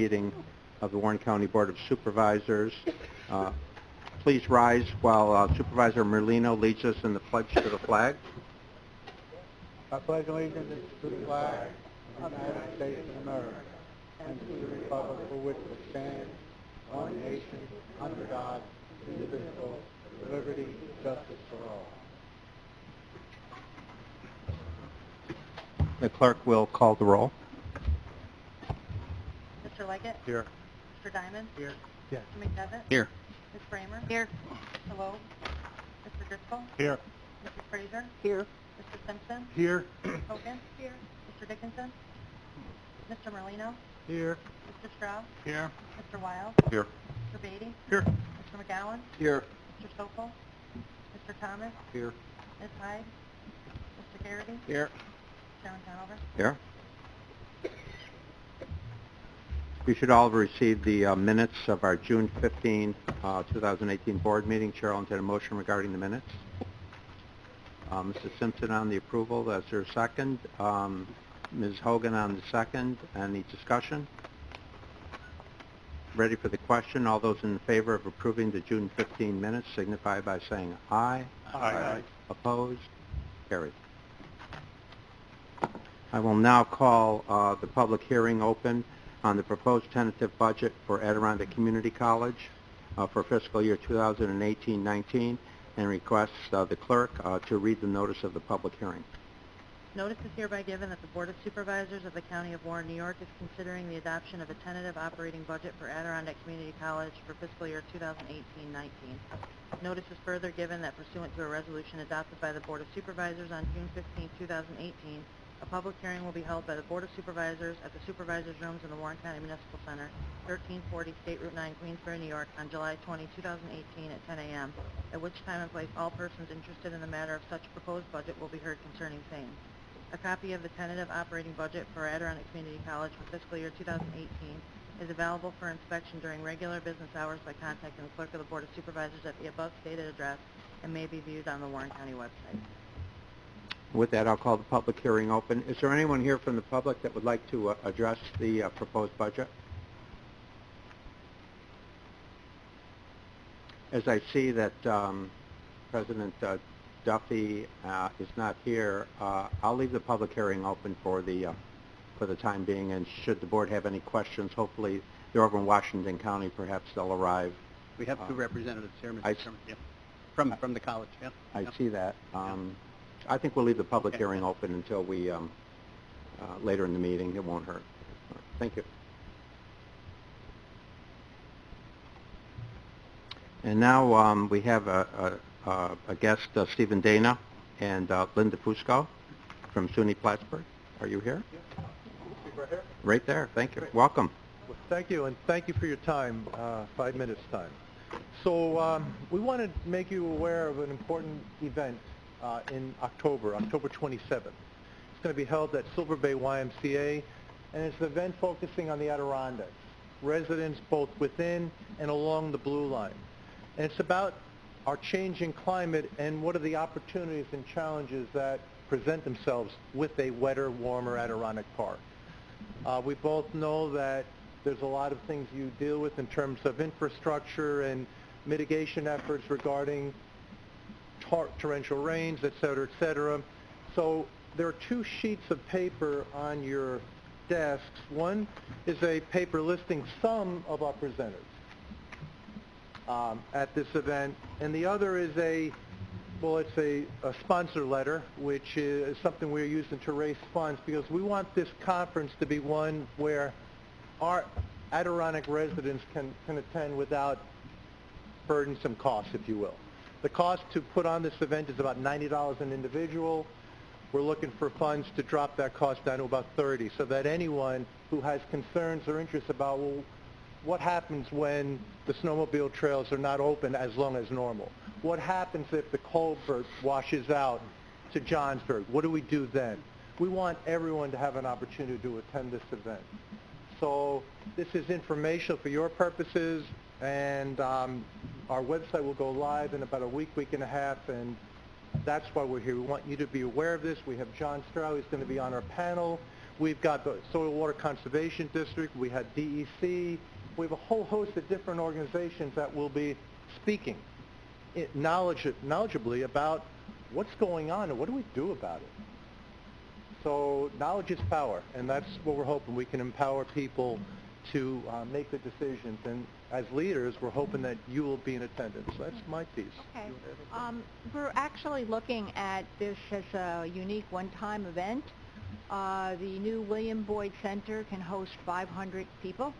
meeting of the Warren County Board of Supervisors. Please rise while Supervisor Merlino leads us in the pledge to the flag. I pledge allegiance to the flag of the United States of America and to the republic for which it stands, one nation, under God, indivisible, with liberty and justice for all. The clerk will call the roll. Mr. Leggett? Here. Mr. Diamond? Here. Yes. Mr. McDevitt? Here. Ms. Bramer? Here. Mr. Loeb? Mr. Driscoll? Here. Mrs. Fraser? Here. Mr. Simpson? Here. Ms. Hogan? Here. Mr. Dickinson? Mr. Merlino? Here. Mr. Strauss? Here. Mr. Wild? Here. Mr. Beatty? Here. Mr. McGowan? Here. Mr. Sokol? Mr. Thomas? Here. Ms. Hyde? Mr. Garrity? Here. Chairman Conover? Here. You should all have received the minutes of our June 15, 2018 board meeting. Chair will entertain a motion regarding the minutes. Mr. Simpson on the approval. Is there a second? Ms. Hogan on the second. Any discussion? Ready for the question? All those in favor of approving the June 15 minutes signify by saying aye. Aye. Opposed? Carried. I will now call the public hearing open on the proposed tentative budget for Adirondack Community College for fiscal year 2018-19 and requests the clerk to read the notice of the public hearing. Notice is hereby given that the Board of Supervisors of the County of Warren, New York is considering the adoption of a tentative operating budget for Adirondack Community College for fiscal year 2018-19. Notice is further given that pursuant to a resolution adopted by the Board of Supervisors on June 15, 2018, a public hearing will be held by the Board of Supervisors at the Supervisors' Rooms in the Warren County Municipal Center, 1340 State Route 9, Queensboro, New York, on July 20, 2018 at 10 a.m., at which time and place all persons interested in the matter of such proposed budget will be heard concerning same. A copy of the tentative operating budget for Adirondack Community College for fiscal year 2018 is available for inspection during regular business hours by contacting the Clerk of the Board of Supervisors at the above stated address and may be viewed on the Warren County website. With that, I'll call the public hearing open. Is there anyone here from the public that would like to address the proposed budget? As I see that President Duffy is not here, I'll leave the public hearing open for the time being, and should the board have any questions, hopefully they're over in Washington County, perhaps they'll arrive. We have two representatives here, Mr. I Chairman. Yeah. From the college, yeah. I see that. I think we'll leave the public hearing open until we, later in the meeting. It won't hurt. Thank you. And now we have a guest, Stephen Dana and Linda Fusco from SUNY Plattsburgh. Are you here? Yeah. Right here. Right there. Thank you. Great. Welcome. Well, thank you, and thank you for your time, 5 minutes time. So we want to make you aware of an important event in October 27th. It's going to be held at Silver Bay YMCA, and it's an event focusing on the Adirondacks, residents both within and along the Blue Line. And it's about our changing climate and what are the opportunities and challenges that present themselves with a wetter, warmer Adirondack Park. We both know that there's a lot of things you deal with in terms of infrastructure and mitigation efforts regarding torrential rains, et cetera, et cetera. So there are two sheets of paper on your desks. One is a paper listing some of our presenters at this event, and the other is it's a sponsor letter, which is something we're using to raise funds because we want this conference to be one where our Adirondack residents can attend without burdensome costs, if you will. The cost to put on this event is about $90 an individual. We're looking for funds to drop that cost down to about $30 so that anyone who has concerns or interests about, well, what happens when the snowmobile trails are not open as long as normal? What happens if the culvert washes out to Johnsburg? What do we do then? We want everyone to have an opportunity to attend this event. So this is informational for your purposes, and our website will go live in about a week, week and a half, and that's why we're here. We want you to be aware of this. We have John Stroh, who's going to be on our panel. We've got the Soil Water Conservation District. We had DEC. We have a whole host of different organizations that will be speaking knowledgeably about what's going on and what do we do about it. So knowledge is power, and that's what we're hoping. We can empower people to make the decisions, and as leaders, we're hoping that you will be in attendance. So that's my piece. Okay. We're actually looking at this as a unique one-time event. The new William Boyd Center can host 500 people.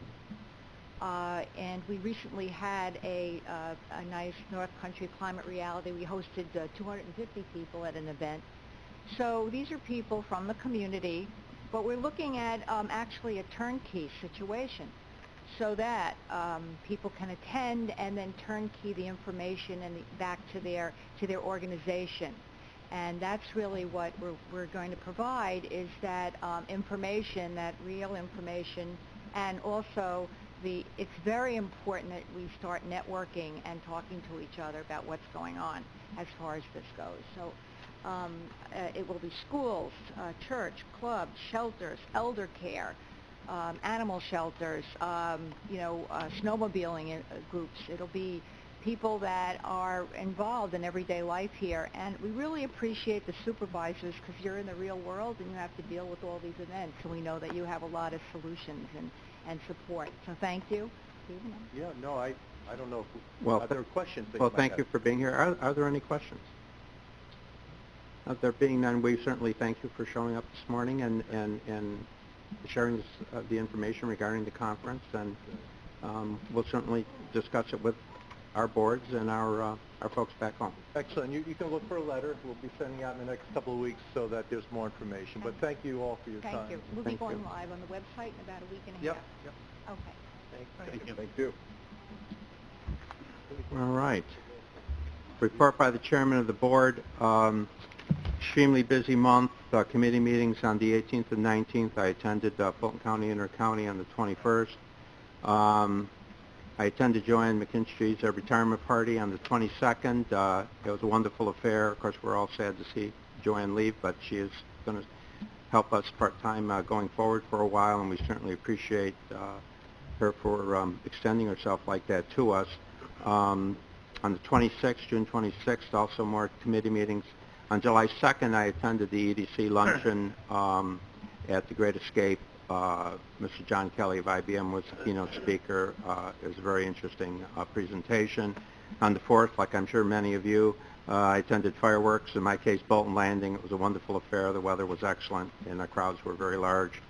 And we recently had a nice North Country Climate Reality. We hosted 250 people at an event. So these are people from the community, but we're looking at actually a turnkey situation so that people can attend and then turnkey the information and back to their organization. And that's really what we're going to provide, is that information, that real information, and also it's very important that we start networking and talking to each other about what's going on as far as this goes. So it will be schools, church, clubs, shelters, elder care, animal shelters, snowmobiling groups. It'll be people that are involved in everyday life here, and we really appreciate the supervisors because you're in the real world and you have to deal with all these events, and we know that you have a lot of solutions and support. So thank you. Stephen? Yeah, no, I don't know if Well, there are questions that well, you might thank have. you for being here. Are there any questions? There being none, we certainly thank you for showing up this morning and sharing the information regarding the conference, and we'll certainly discuss it with our boards and our folks back home. Excellent. You can look for a letter. We'll be sending out in the next couple of weeks so that there's more information. But thank you all for your time. Thank you. We'll Thank be going you. live on the website in about a week and a Yep. half. Yep. Okay. Thank you. Thank you. All right. Report by the chairman of the board. Extremely busy month. Committee meetings on the 18th and 19th. I attended Fulton County Inter-County on the 21st. I attended Joanne McKinstry's retirement party on the 22nd. It was a wonderful affair. Of course, we're all sad to see Joanne leave, but she is going to help us part-time going forward for a while, and we certainly appreciate her for extending herself like that to us. On the 26th, June 26th, also more committee meetings. On July 2nd, I attended the EDC Luncheon at the Great Escape. Mr. John Kelly of IBM was the keynote speaker. It was a very interesting presentation. On the 4th, like I'm sure many of you, I attended fireworks, in my case Bolton Landing. It was a wonderful affair. The weather was excellent, and the crowds were very large.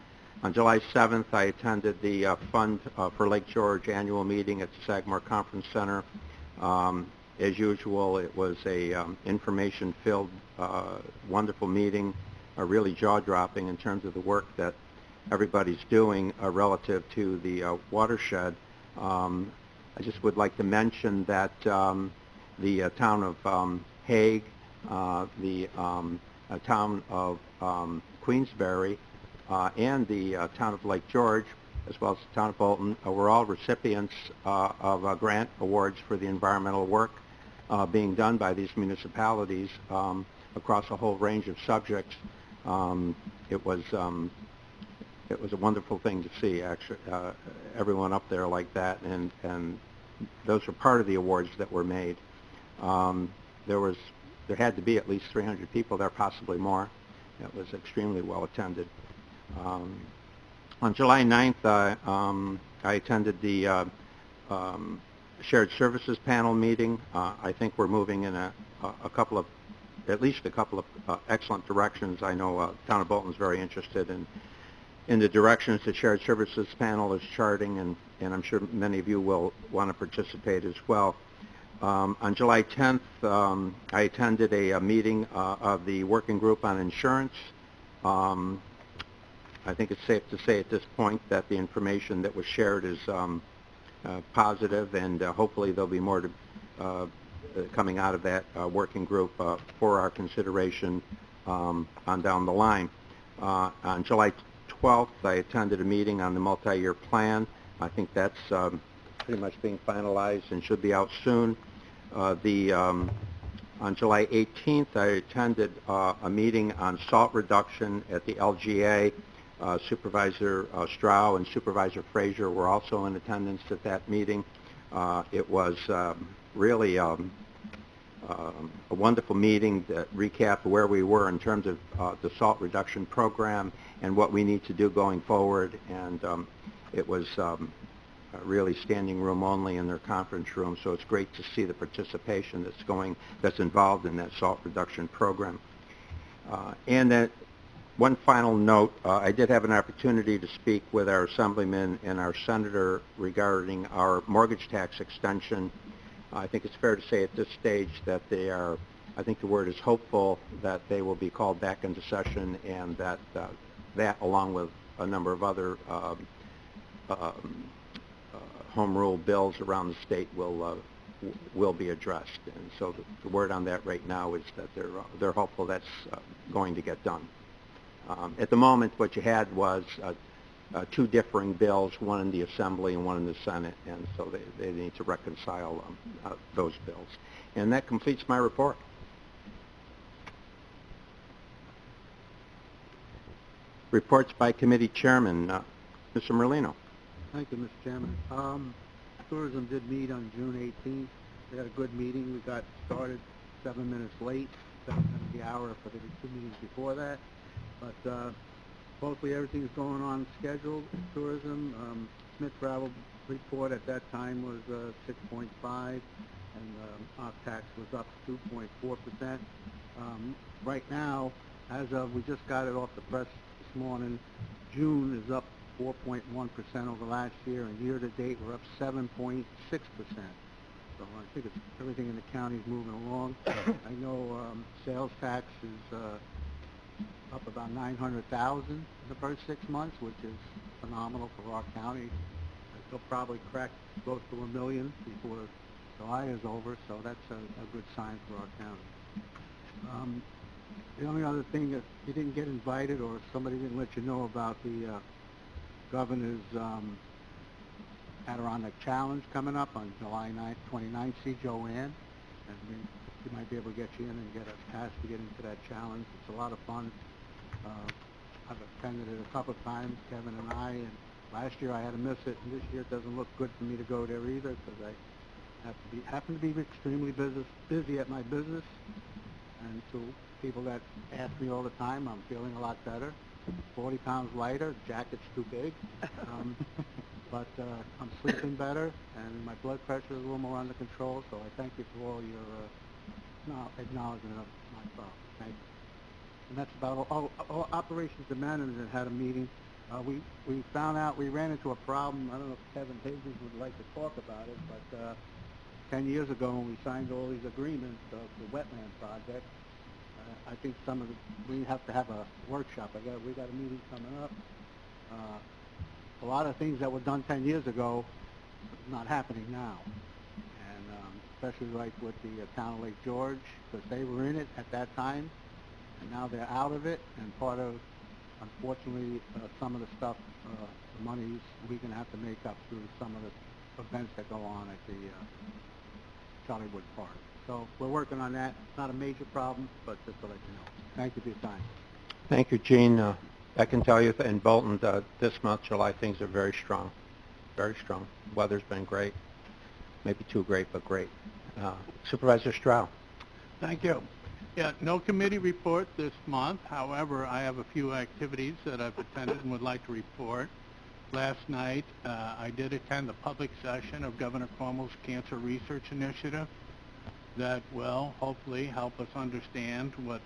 On July 7th, I attended the Fund for Lake George annual meeting at the Sagamore Conference Center. As usual, it was a information-filled, wonderful meeting, really jaw-dropping in terms of the work that everybody's doing relative to the watershed. I just would like to mention that the town of Hague, the town of Queensbury, and the town of Lake George, as well as the town of Bolton, were all recipients of grant awards for the environmental work being done by these municipalities across a whole range of subjects. It was a wonderful thing to see, actually, everyone up there like that, and those were part of the awards that were made. There had to be at least 300 people there, possibly more. It was extremely well attended. On July 9th, I attended the Shared Services Panel meeting. I think we're moving in at least a couple of excellent directions. I know Town of Bolton is very interested in the directions the Shared Services Panel is charting, and I'm sure many of you will want to participate as well. On July 10th, I attended a meeting of the Working Group on Insurance. I think it's safe to say at this point that the information that was shared is positive, and hopefully there'll be more coming out of that working group for our consideration on down the line. On July 12th, I attended a meeting on the multi-year plan. I think that's pretty much being finalized and should be out soon. On July 18th, I attended a meeting on salt reduction at the LGA. Supervisor Strau and Supervisor Frazier were also in attendance at that meeting. It was really a wonderful meeting that recapped where we were in terms of the salt reduction program and what we need to do going forward. And it was really standing room only in their conference room, so it's great to see the participation that's involved in that salt reduction program. And that one final note, I did have an opportunity to speak with our Assemblyman and our Senator regarding our mortgage tax extension. I think it's fair to say at this stage that they are, I think the word is hopeful, that they will be called back into session, and that that, along with a number of other home rule bills around the state, will be addressed. And so the word on that right now is that they're hopeful that's going to get done. At the moment, what you had was two differing bills, one in the Assembly and one in the Senate, and so they need to reconcile those bills. And that completes my report. Reports by committee chairman. Mr. Merlino. Thank you, Mr. Chairman. Tourism did meet on June 18th. We had a good meeting. We got started 7 minutes late, 7 minutes the hour for the 2 meetings before that. But hopefully everything's going on schedule in tourism. Smith Travel report at that time was 6.5, and our tax was up 2.4%. Right now, as of, we just got it off the press this morning, June is up 4.1% over last year, and year to date we're up 7.6%. So I think everything in the county is moving along. I know sales tax is up about $900,000 in the first 6 months, which is phenomenal for our county. They'll probably crack close to $1 million before July is over, so that's a good sign for our county. The only other thing, that you didn't get invited or somebody didn't let you know about the Governor's Adirondack Challenge coming up on July 29th. See Joanne, and she might be able to get you in and get a pass to get into that challenge. It's a lot of fun. I've attended it a couple of times, Kevin and I, and last year I had to miss it, and this year it doesn't look good for me to go there either because I happen to be extremely busy at my business, and to people that ask me all the time, I'm feeling a lot better. 40 pounds lighter, jacket's too big, but I'm sleeping better, and my blood pressure is a little more under control, so I thank you for all your acknowledgement of my problem. Thank you. And that's about all. Operations and Management had a meeting. We found out, we ran into a problem. I don't know if Kevin Havens would like to talk about it, but 10 years ago when we signed all these agreements of the wetland project, I think we have to have a workshop. We got a meeting coming up. A lot of things that were done 10 years ago not happening now, and especially like with the town of Lake George, because they were in it at that time, and now they're out of it. And part of, unfortunately, some of the stuff, the monies we're going to have to make up through some of the events that go on at the Charliewood Park. So we're working on that. It's not a major problem, but just to let you know. Thank you for your time. Thank you, Gene. I can tell you in Bolton this month, July, things are very strong. Very strong. Weather's been great. Maybe too great, but great. Supervisor Strau. Thank you. Yeah, no committee report this month. However, I have a few activities that I've attended and would like to report. Last night, I did attend the public session of Governor Cuomo's Cancer Research Initiative that will hopefully help us understand what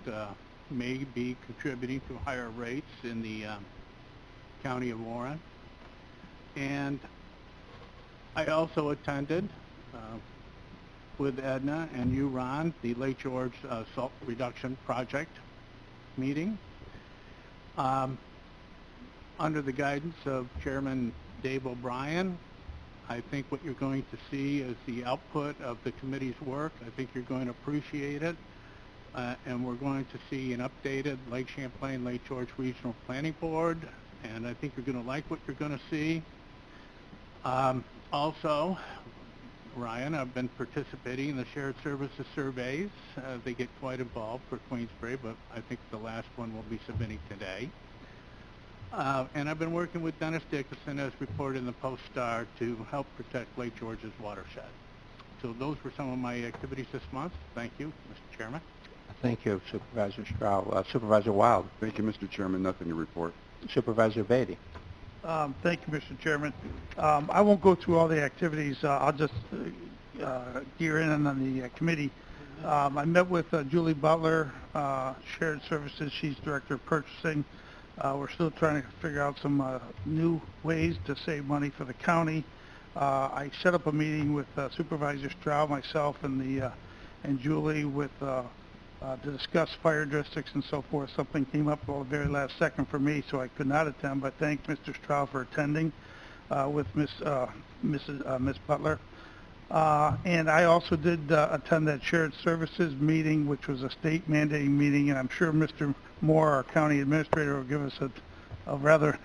may be contributing to higher rates in the County of Warren. And I also attended with Edna and you, Ron, the Lake George Salt Reduction Project meeting. Under the guidance of Chairman Dave O'Brien, I think what you're going to see is the output of the committee's work. I think you're going to appreciate it. And we're going to see an updated Lake Champlain, Lake George Regional Planning Board. And I think you're going to like what you're going to see. Also, Ryan, I've been participating in the shared services surveys. They get quite involved for Queensbury, but I think the last one will be submitting today. And I've been working with Dennis Dickinson, as reported in the Post-Star, to help protect Lake George's watershed. So those were some of my activities this month. Thank you, Mr. Chairman. Thank you, Supervisor Straub. Supervisor Wild. Thank you, Mr. Chairman. Nothing to report. Supervisor Beatty. Thank you, Mr. Chairman. I won't go through all the activities. I'll just gear in on the committee. I met with Julie Butler, Shared Services. She's Director of Purchasing. We're still trying to figure out some new ways to save money for the county. I set up a meeting with Supervisor Straub, myself, and Julie to discuss fire districts and so forth. Something came up at the very last second for me, so I could not attend, but thank Mr. Straub for attending with Miss Butler. And I also did attend that Shared Services meeting, which was a state mandating meeting, and I'm sure Mr. Moore, our county administrator, will give us a rather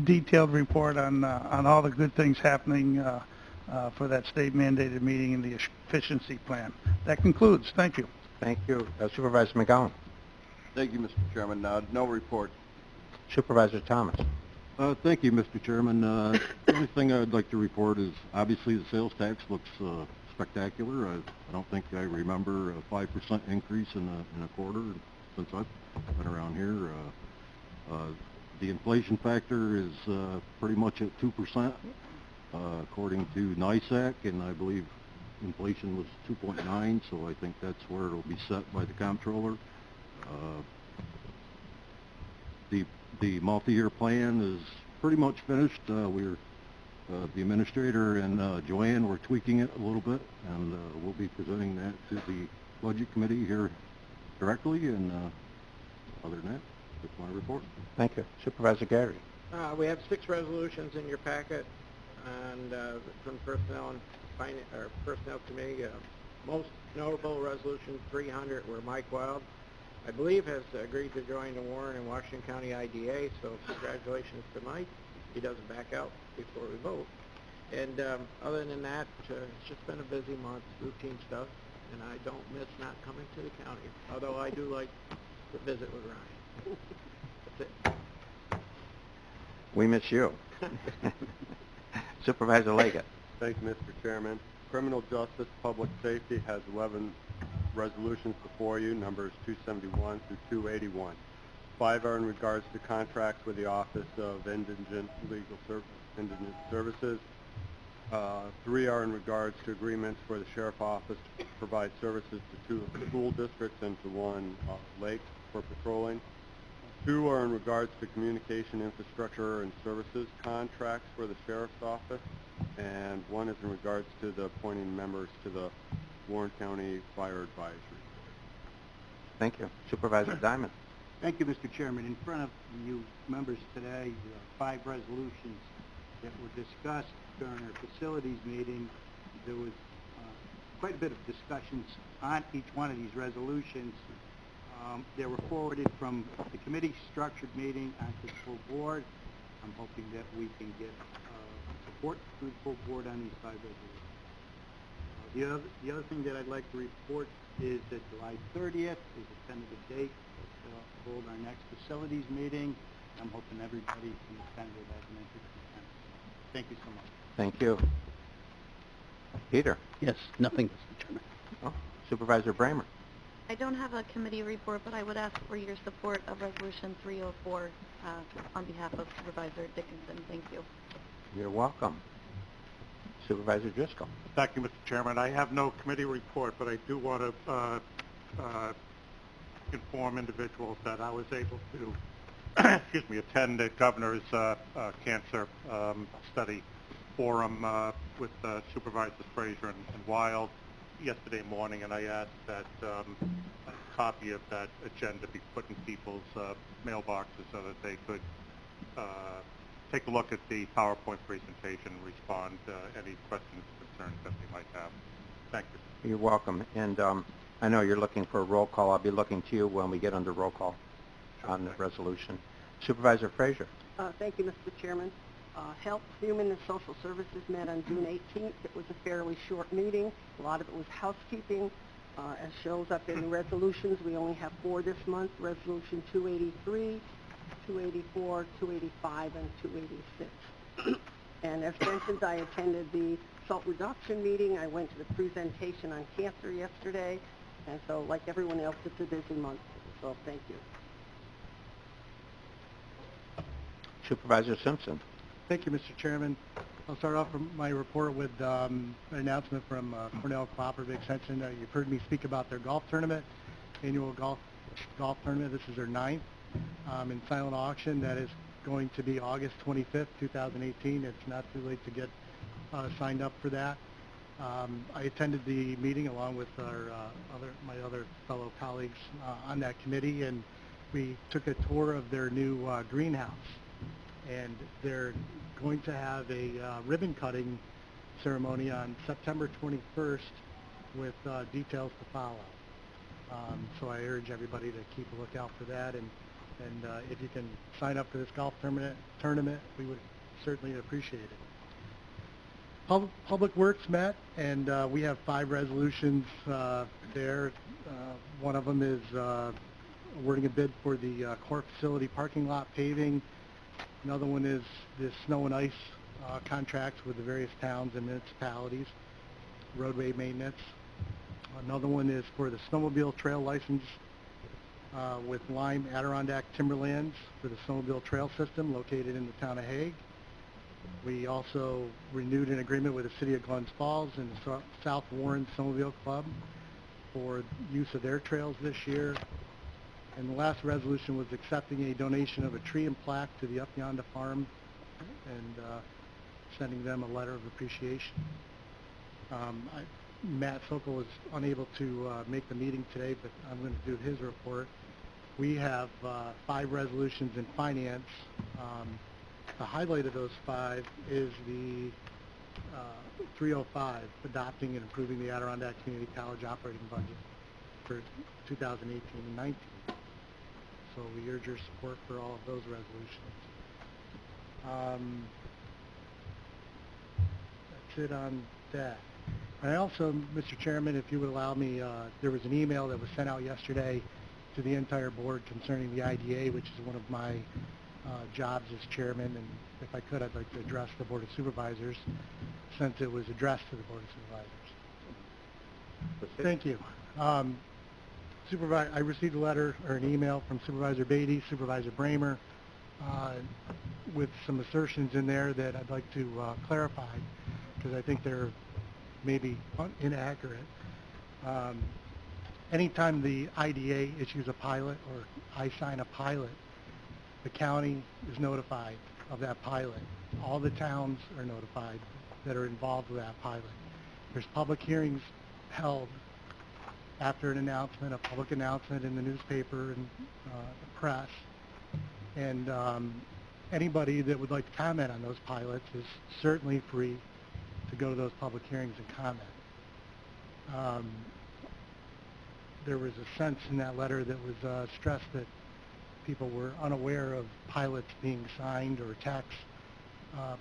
detailed report on all the good things happening for that state mandated meeting and the efficiency plan. That concludes. Thank you. Thank you. Supervisor McGowan. Thank you, Mr. Chairman. No report. Supervisor Thomas. Thank you, Mr. Chairman. The only thing I'd like to report is obviously the sales tax looks spectacular. I don't think I remember a 5% increase in a quarter since I've been around here. The inflation factor is pretty much at 2%, according to NISAC, and I believe inflation was 2.9, so I think that's where it'll be set by the comptroller. The multi-year plan is pretty much finished. The administrator and Joanne were tweaking it a little bit, and we'll be presenting that to the budget committee here directly, and other than that, that's my report. Thank you. Supervisor Gary. We have 6 resolutions in your packet, and from Personnel Committee. Most notable resolution 300, where Mike Wild, I believe, has agreed to join the Warren and Washington County IDA, so congratulations to Mike. He doesn't back out before we vote. And other than that, it's just been a busy month, routine stuff, and I don't miss not coming to the county, although I do like to visit with Ryan. That's it. We miss you. Supervisor Leggett. Thank you, Mr. Chairman. Criminal Justice Public Safety has 11 resolutions before you, numbers 271 through 281. 5 are in regards to contracts with the Office of Indigent Services. 3 are in regards to agreements for the Sheriff's Office to provide services to 2 school districts and to 1 lake for patrolling. 2 are in regards to communication infrastructure and services contracts for the Sheriff's Office, and 1 is in regards to the appointing members to the Warren County Fire Advisory. Thank you. Supervisor Diamond. Thank you, Mr. Chairman. In front of you members today, 5 resolutions that were discussed during our facilities meeting. There was quite a bit of discussions on each one of these resolutions. They were forwarded from the committee structured meeting onto the full board. I'm hoping that we can get support through the full board on these 5 resolutions. The other thing that I'd like to report is that July 30th is a tentative date to hold our next facilities meeting. I'm hoping everybody can attend it as an interest. Thank you so much. Thank you. Peter. Yes, nothing, Mr. Chairman. Oh, Supervisor Bramer. I don't have a committee report, but I would ask for your support of Resolution 304 on behalf of Supervisor Dickinson. Thank you. You're welcome. Supervisor Driscoll. Thank you, Mr. Chairman. I have no committee report, but I do want to inform individuals that I was able to attend the governor's cancer study forum with Supervisors Frazier and Wild yesterday morning, and I asked that a copy of that agenda be put in people's mailboxes so that they could take a look at the PowerPoint presentation and respond to any questions or concerns that they might have. Thank you. You're welcome. And I know you're looking for a roll call. I'll be looking to you when we get under roll call on the resolution. Supervisor Frazier. Thank you, Mr. Chairman. Health, Human, and Social Services met on June 18th. It was a fairly short meeting. A lot of it was housekeeping. As shows up in the resolutions, we only have 4 this month. Resolution 283, 284, 285, and 286. And as mentioned, I attended the salt reduction meeting. I went to the presentation on cancer yesterday. And so, like everyone else, it's a busy month. So thank you. Supervisor Simpson. Thank you, Mr. Chairman. I'll start off my report with an announcement from Cornell Cooperative Extension. You've heard me speak about their golf tournament, annual golf tournament. This is their 9th in silent auction. That is going to be August 25th, 2018. It's not too late to get signed up for that. I attended the meeting along with my other fellow colleagues on that committee, and we took a tour of their new greenhouse. And they're going to have a ribbon cutting ceremony on September 21st with details to follow. So I urge everybody to keep a lookout for that, and if you can sign up for this golf tournament, we would certainly appreciate it. Public Works met, and we have 5 resolutions there. One of them is awarding a bid for the core facility parking lot paving. Another one is the snow and ice contracts with the various towns and municipalities, roadway maintenance. Another one is for the snowmobile trail license with Lime Adirondack Timberlands for the snowmobile trail system located in the town of Hague. We also renewed an agreement with the City of Glens Falls and the South Warren Snowmobile Club for use of their trails this year. And the last resolution was accepting a donation of a tree and plaque to the Up Yonder Farm and sending them a letter of appreciation. Matt Sokol was unable to make the meeting today, but I'm going to do his report. We have 5 resolutions in finance. The highlight of those 5 is the 305, adopting and approving the Adirondack Community College operating budget for 2018 and 19. So we urge your support for all of those resolutions. That's it on that. And I also, Mr. Chairman, if you would allow me, there was an email that was sent out yesterday to the entire board concerning the IDA, which is one of my jobs as chairman, and if I could, I'd like to address the Board of Supervisors since it was addressed to the Board of Supervisors. Thank you. I received a letter or an email from Supervisor Beatty, Supervisor Bramer, with some assertions in there that I'd like to clarify because I think they're maybe inaccurate. Anytime the IDA issues a pilot or I sign a pilot, the county is notified of that pilot. All the towns are notified that are involved with that pilot. There's public hearings held after an announcement, a public announcement in the newspaper and the press. And anybody that would like to comment on those pilots is certainly free to go to those public hearings and comment. There was a sense in that letter that was stressed that people were unaware of pilots being signed or tax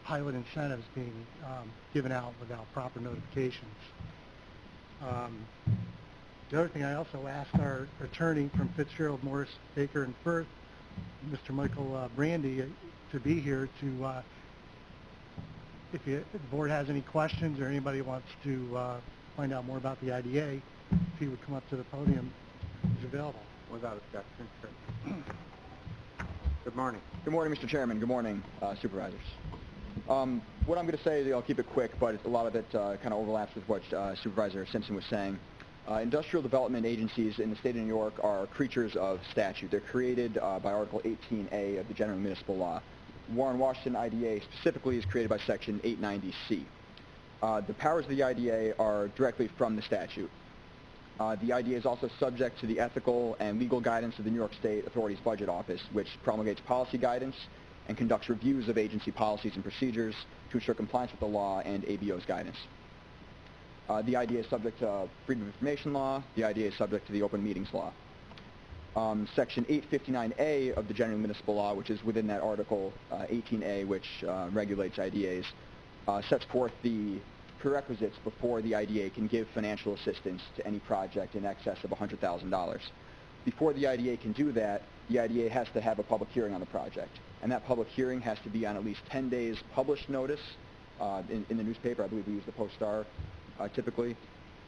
pilot incentives being given out without proper notifications. The other thing, I also asked our attorney from Fitzgerald, Morris, Baker, and Firth, Mr. Michael Brandy, to be here to, if the board has any questions or anybody wants to find out more about the IDA, if he would come up to the podium, he's available. Without objection. Good morning. Good morning, Mr. Chairman. Good morning, supervisors. What I'm going to say, I'll keep it quick, but a lot of it kind of overlaps with what Supervisor Simpson was saying. Industrial development agencies in the state of New York are creatures of statute. They're created by Article 18A of the General Municipal Law. Warren Washington IDA specifically is created by Section 890C. The powers of the IDA are directly from the statute. The IDA is also subject to the ethical and legal guidance of the New York State Authorities Budget Office, which promulgates policy guidance and conducts reviews of agency policies and procedures to ensure compliance with the law and ABO's guidance. The IDA is subject to Freedom of Information Law. The IDA is subject to the Open Meetings Law. Section 859A of the General Municipal Law, which is within that Article 18A, which regulates IDAs, sets forth the prerequisites before the IDA can give financial assistance to any project in excess of $100,000. Before the IDA can do that, the IDA has to have a public hearing on the project. And that public hearing has to be on at least 10 days published notice in the newspaper. I believe we use the Post-Star typically.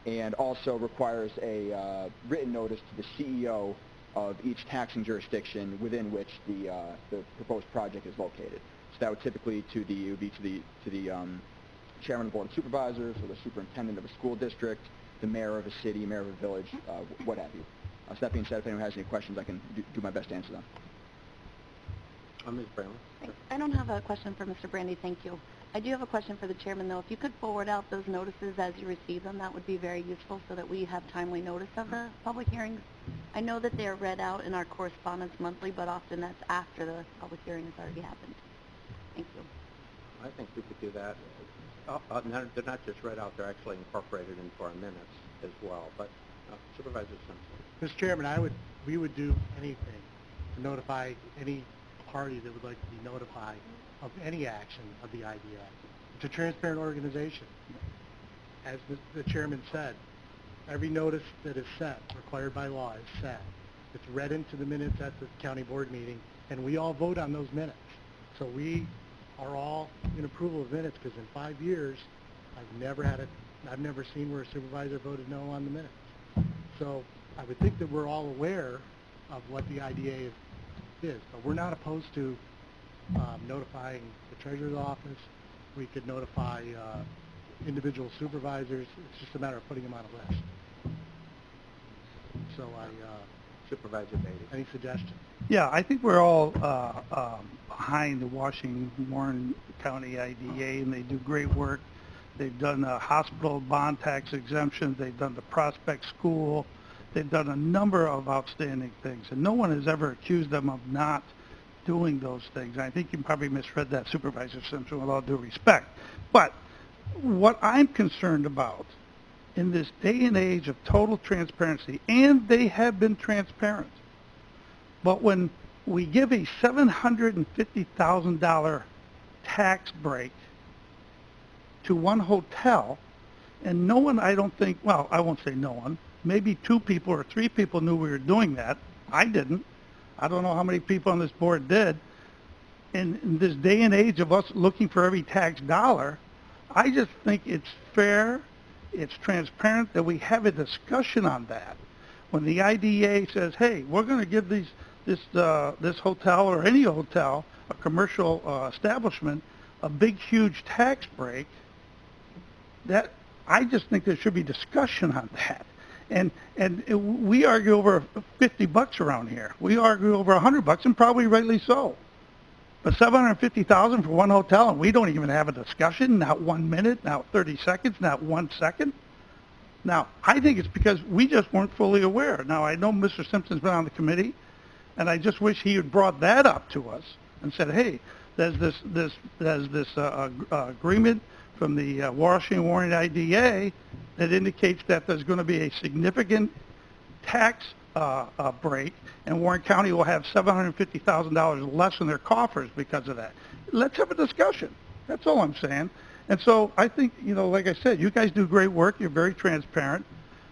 And also requires a written notice to the CEO of each taxing jurisdiction within which the proposed project is located. So that would typically be to the chairman of the board of supervisors, or the superintendent of a school district, the mayor of a city, mayor of a village, what have you. So that being said, if anyone has any questions, I can do my best to answer them. Ms. Brown? I don't have a question for Mr. Brandy, thank you. I do have a question for the chairman, though. If you could forward out those notices as you receive them, that would be very useful so that we have timely notice of the public hearings. I know that they are read out in our correspondence monthly, but often that's after the public hearing has already happened. Thank you. I think we could do that. They're not just read out, they're actually incorporated into our minutes as well. But Supervisor Simpson. Mr. Chairman, we would do anything to notify any party that would like to be notified of any action of the IDA. It's a transparent organization. As the chairman said, every notice that is sent, required by law, is sent. It's read into the minutes at the county board meeting, and we all vote on those minutes. So we are all in approval of minutes, because in 5 years, I've never seen where a supervisor voted no on the minutes. So I would think that we're all aware of what the IDA is, but we're not opposed to notifying the treasurer's office. We could notify individual supervisors. It's just a matter of putting them on a list. So Supervisor Beatty. Any suggestions? Yeah, I think we're all behind the Washington-Warren County IDA, and they do great work. They've done hospital bond tax exemptions. They've done the Prospect School. They've done a number of outstanding things, and no one has ever accused them of not doing those things. I think you probably misread that, Supervisor Simpson, with all due respect. But what I'm concerned about in this day and age of total transparency, and they have been transparent, but when we give a $750,000 tax break to one hotel, and no one, I don't think, well, I won't say no one, maybe 2 people or 3 people knew we were doing that. I didn't. I don't know how many people on this board did. In this day and age of us looking for every tax dollar, I just think it's fair, it's transparent that we have a discussion on that. When the IDA says, hey, we're going to give this hotel or any hotel, a commercial establishment, a big, huge tax break, that I just think there should be discussion on that. And we argue over $50 around here. We argue over $100, and probably rightly so. But $750,000 for one hotel, and we don't even have a discussion, not 1 minute, not 30 seconds, not 1 second. Now, I think it's because we just weren't fully aware. Now, I know Mr. Simpson's been on the committee, and I just wish he had brought that up to us and said, hey, there's this agreement from the Washington-Warren IDA that indicates that there's going to be a significant tax break, and Warren County will have $750,000 less in their coffers because of that. Let's have a discussion. That's all I'm saying. And so I think, like I said, you guys do great work. You're very transparent.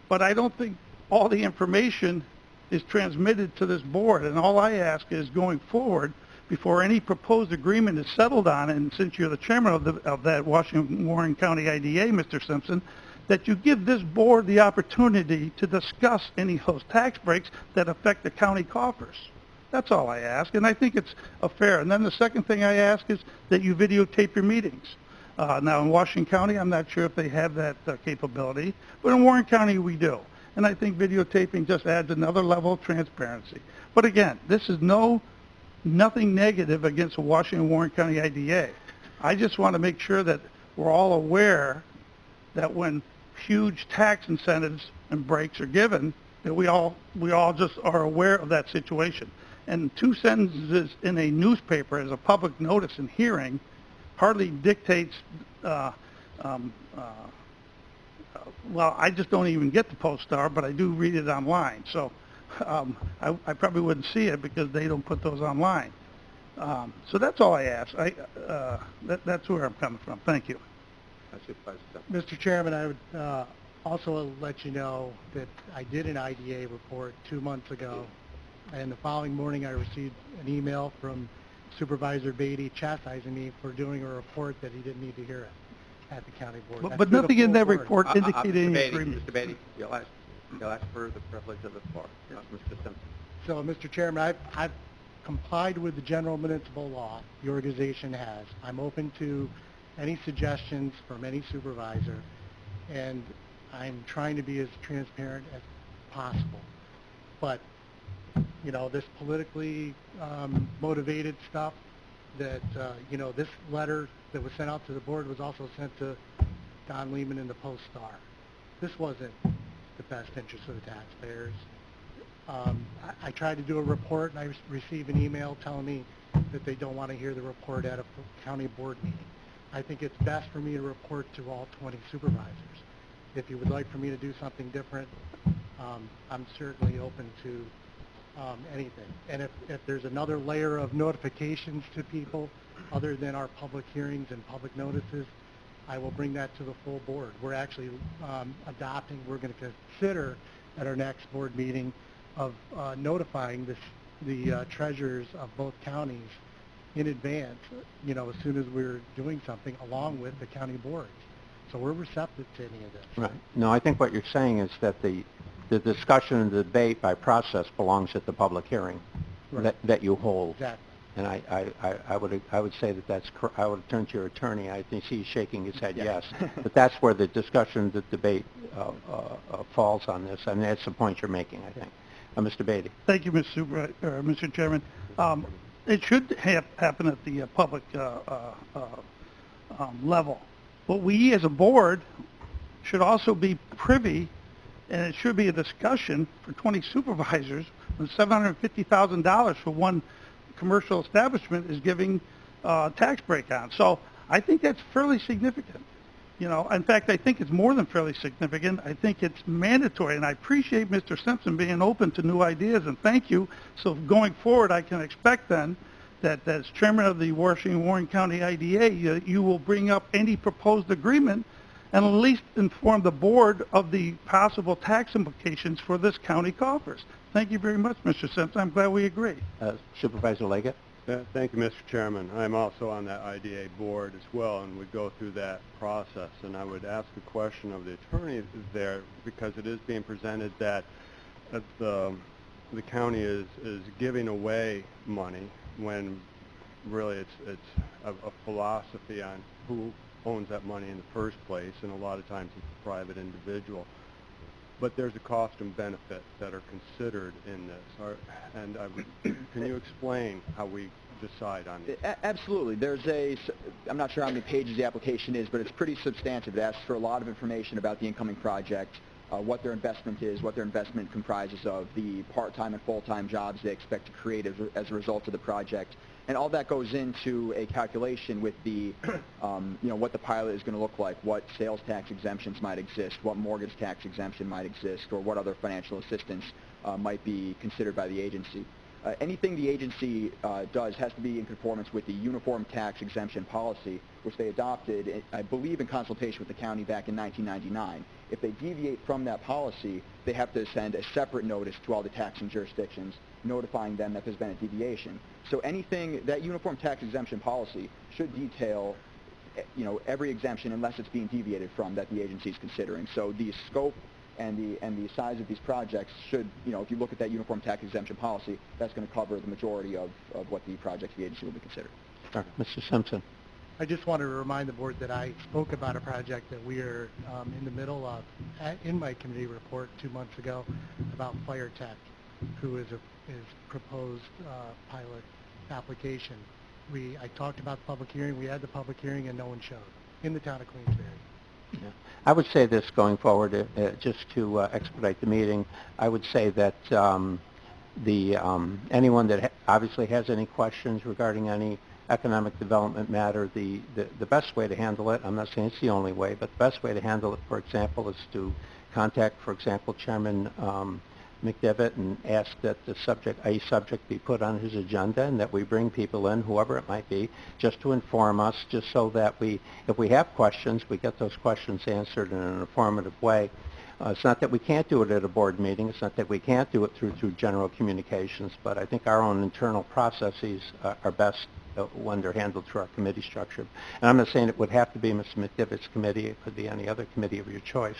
But I don't think all the information is transmitted to this board. And all I ask is going forward, before any proposed agreement is settled on, and since you're the chairman of that Washington-Warren County IDA, Mr. Simpson, that you give this board the opportunity to discuss any of those tax breaks that affect the county coffers. That's all I ask, and I think it's fair. And then the second thing I ask is that you videotape your meetings. Now, in Washington County, I'm not sure if they have that capability, but in Warren County, we do. And I think videotaping just adds another level of transparency. But again, this is nothing negative against the Washington-Warren County IDA. I just want to make sure that we're all aware that when huge tax incentives and breaks are given, that we all just are aware of that situation. And 2 sentences in a newspaper as a public notice and hearing hardly dictates, well, I just don't even get the Post-Star, but I do read it online. So I probably wouldn't see it because they don't put those online. So that's all I ask. That's where I'm coming from. Thank you. Mr. Chairman, I would also let you know that I did an IDA report 2 months ago and the following morning I received an email from Supervisor Beatty chastising me for doing a report that he didn't need to hear it at the county board. That's But through the nothing in full that board. report indicated Mr. any Beatty, agreement. Mr. Beatty, you'll ask for the privilege of the floor. Mr. Simpson. So, Mr. Chairman, I've complied with the general municipal law the organization has. I'm open to any suggestions from any supervisor, and I'm trying to be as transparent as possible. But, you know, this politically motivated stuff that, you know, this letter that was sent out to the board was also sent to Don Lehman in the Post-Star. This wasn't the best interest of the taxpayers. I tried to do a report, and I received an email telling me that they don't want to hear the report at a county board meeting. I think it's best for me to report to all 20 supervisors. If you would like for me to do something different, I'm certainly open to anything. And if there's another layer of notifications to people other than our public hearings and public notices, I will bring that to the full board. We're actually we're going to consider at our next board meeting of notifying the treasurers of both counties in advance, you know, as soon as we're doing something, along with the county boards. So we're receptive to any of this. Right. No, I think what you're saying is that the discussion and the debate by process belongs at the public hearing that you hold. Exactly. And I would say that that's I would turn to your attorney. I think he's shaking his head yes. But that's where the discussion, the debate falls on this. I mean, that's the point you're making, I think. Mr. Beatty. Thank you, Mr. Chairman. It should happen at the public level. But we as a board should also be privy, and it should be a discussion for 20 supervisors when $750,000 for one commercial establishment is giving tax break on. So I think that's fairly significant. You know, in fact, I think it's more than fairly significant. I think it's mandatory, and I appreciate Mr. Simpson being open to new ideas, and thank you. So going forward, I can expect then that as chairman of the Warren County IDA, you will bring up any proposed agreement and at least inform the board of the possible tax implications for this county coffers. Thank you very much, Mr. Simpson. I'm glad we agree. Supervisor Leggett. Thank you, Mr. Chairman. I'm also on that IDA board as well, and we go through that process. And I would ask a question of the attorney there, because it is being presented that the county is giving away money when really it's a philosophy on who owns that money in the first place, and a lot of times it's a private individual. But there's a cost and benefit that are considered in this. And can you explain how we decide on this? Absolutely. I'm not sure how many pages the application is, but it's pretty substantive. It asks for a lot of information about the incoming project, what their investment is, what their investment comprises of, the part-time and full-time jobs they expect to create as a result of the project. And all that goes into a calculation with the, what the pilot is going to look like, what sales tax exemptions might exist, what mortgage tax exemption might exist, or what other financial assistance might be considered by the agency. Anything the agency does has to be in conformance with the Uniform Tax Exemption Policy, which they adopted, I believe, in consultation with the county back in 1999. If they deviate from that policy, they have to send a separate notice to all the taxing jurisdictions, notifying them that there's been a deviation. So anything, that Uniform Tax Exemption Policy should detail, every exemption unless it's being deviated from that the agency is considering. So the scope and the size of these projects should, if you look at that Uniform Tax Exemption Policy, that's going to cover the majority of what the projects the agency will be considering. Mr. Simpson. I just wanted to remind the board that I spoke about a project that we are in the middle of in my committee report 2 months ago about Fire Tech, who is proposed pilot application. I talked about the public hearing. We had the public hearing, and no one showed in the town of Queensbury. Yeah. I would say this going forward, just to expedite the meeting. I would say that anyone that obviously has any questions regarding any economic development matter, the best way to handle it, I'm not saying it's the only way, but the best way to handle it, for example, is to contact, for example, Chairman McDevitt and ask that a subject be put on his agenda, and that we bring people in, whoever it might be, just to inform us, just so that if we have questions, we get those questions answered in an informative way. It's not that we can't do it at a board meeting. It's not that we can't do it through general communications, but I think our own internal processes are best when they're handled through our committee structure. And I'm not saying it would have to be Mr. McDivitt's committee. It could be any other committee of your choice.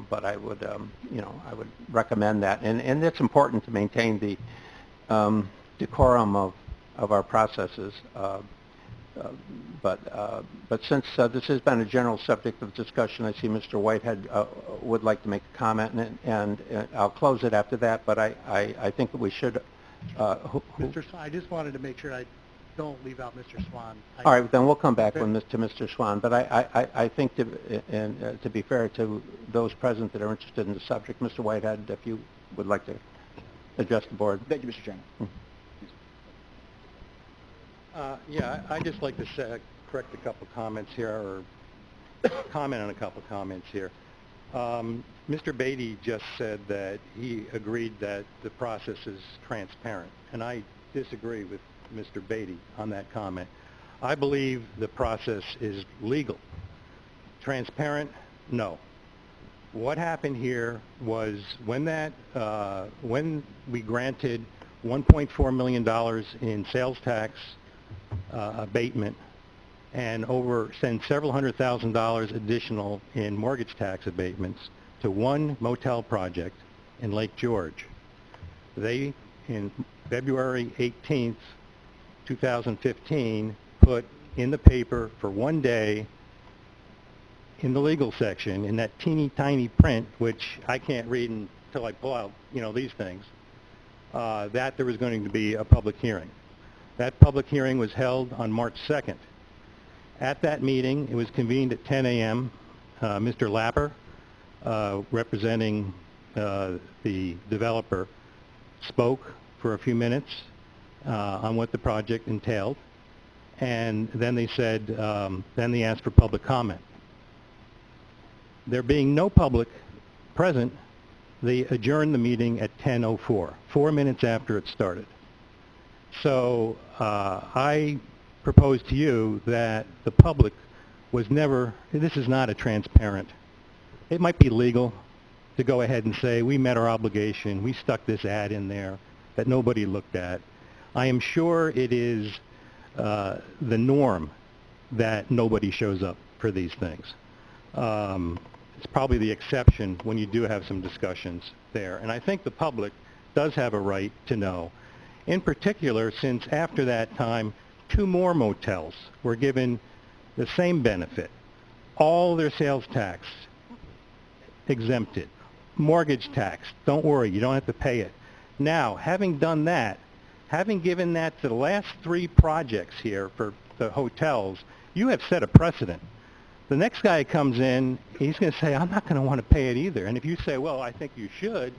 But I would, I would recommend that. And it's important to maintain the decorum of our processes. But since this has been a general subject of discussion, I see Mr. Whitehead would like to make a comment, and I'll close it after that. But I think that we should. Mr. Swan, I just wanted to make sure I don't leave out Mr. Swan. All right, then we'll come back to Mr. Swan. But I think to be fair to those present that are interested in the subject, Mr. Whitehead, if you would like to address the board. Thank you, Mr. Chairman. Yeah, I'd just like to correct a couple comments here, or comment on a couple comments here. Mr. Beatty just said that he agreed that the process is transparent, and I disagree with Mr. Beatty on that comment. I believe the process is legal. Transparent? No. What happened here was when we granted $1.4 million in sales tax abatement and send several $100,000 additional in mortgage tax abatements to one motel project in Lake George. They, in February 18th, 2015, put in the paper for one day in the legal section, in that teeny tiny print, which I can't read until I pull out, these things, that there was going to be a public hearing. That public hearing was held on March 2nd. At that meeting, it was convened at 10 a.m. Mr. Lapper, representing the developer, spoke for a few minutes on what the project entailed, and then they said, then they asked for public comment. There being no public present, they adjourned the meeting at 10:04, 4 minutes after it started. So I propose to you that the public was never, this is not a transparent. It might be legal to go ahead and say, we met our obligation, we stuck this ad in there that nobody looked at. I am sure it is the norm that nobody shows up for these things. It's probably the exception when you do have some discussions there. And I think the public does have a right to know. In particular, since after that time, 2 more motels were given the same benefit. All their sales tax exempted. Mortgage tax, don't worry, you don't have to pay it. Now, having done that, having given that to the last 3 projects here for the hotels, you have set a precedent. The next guy comes in, he's going to say, I'm not going to want to pay it either. And if you say, well, I think you should,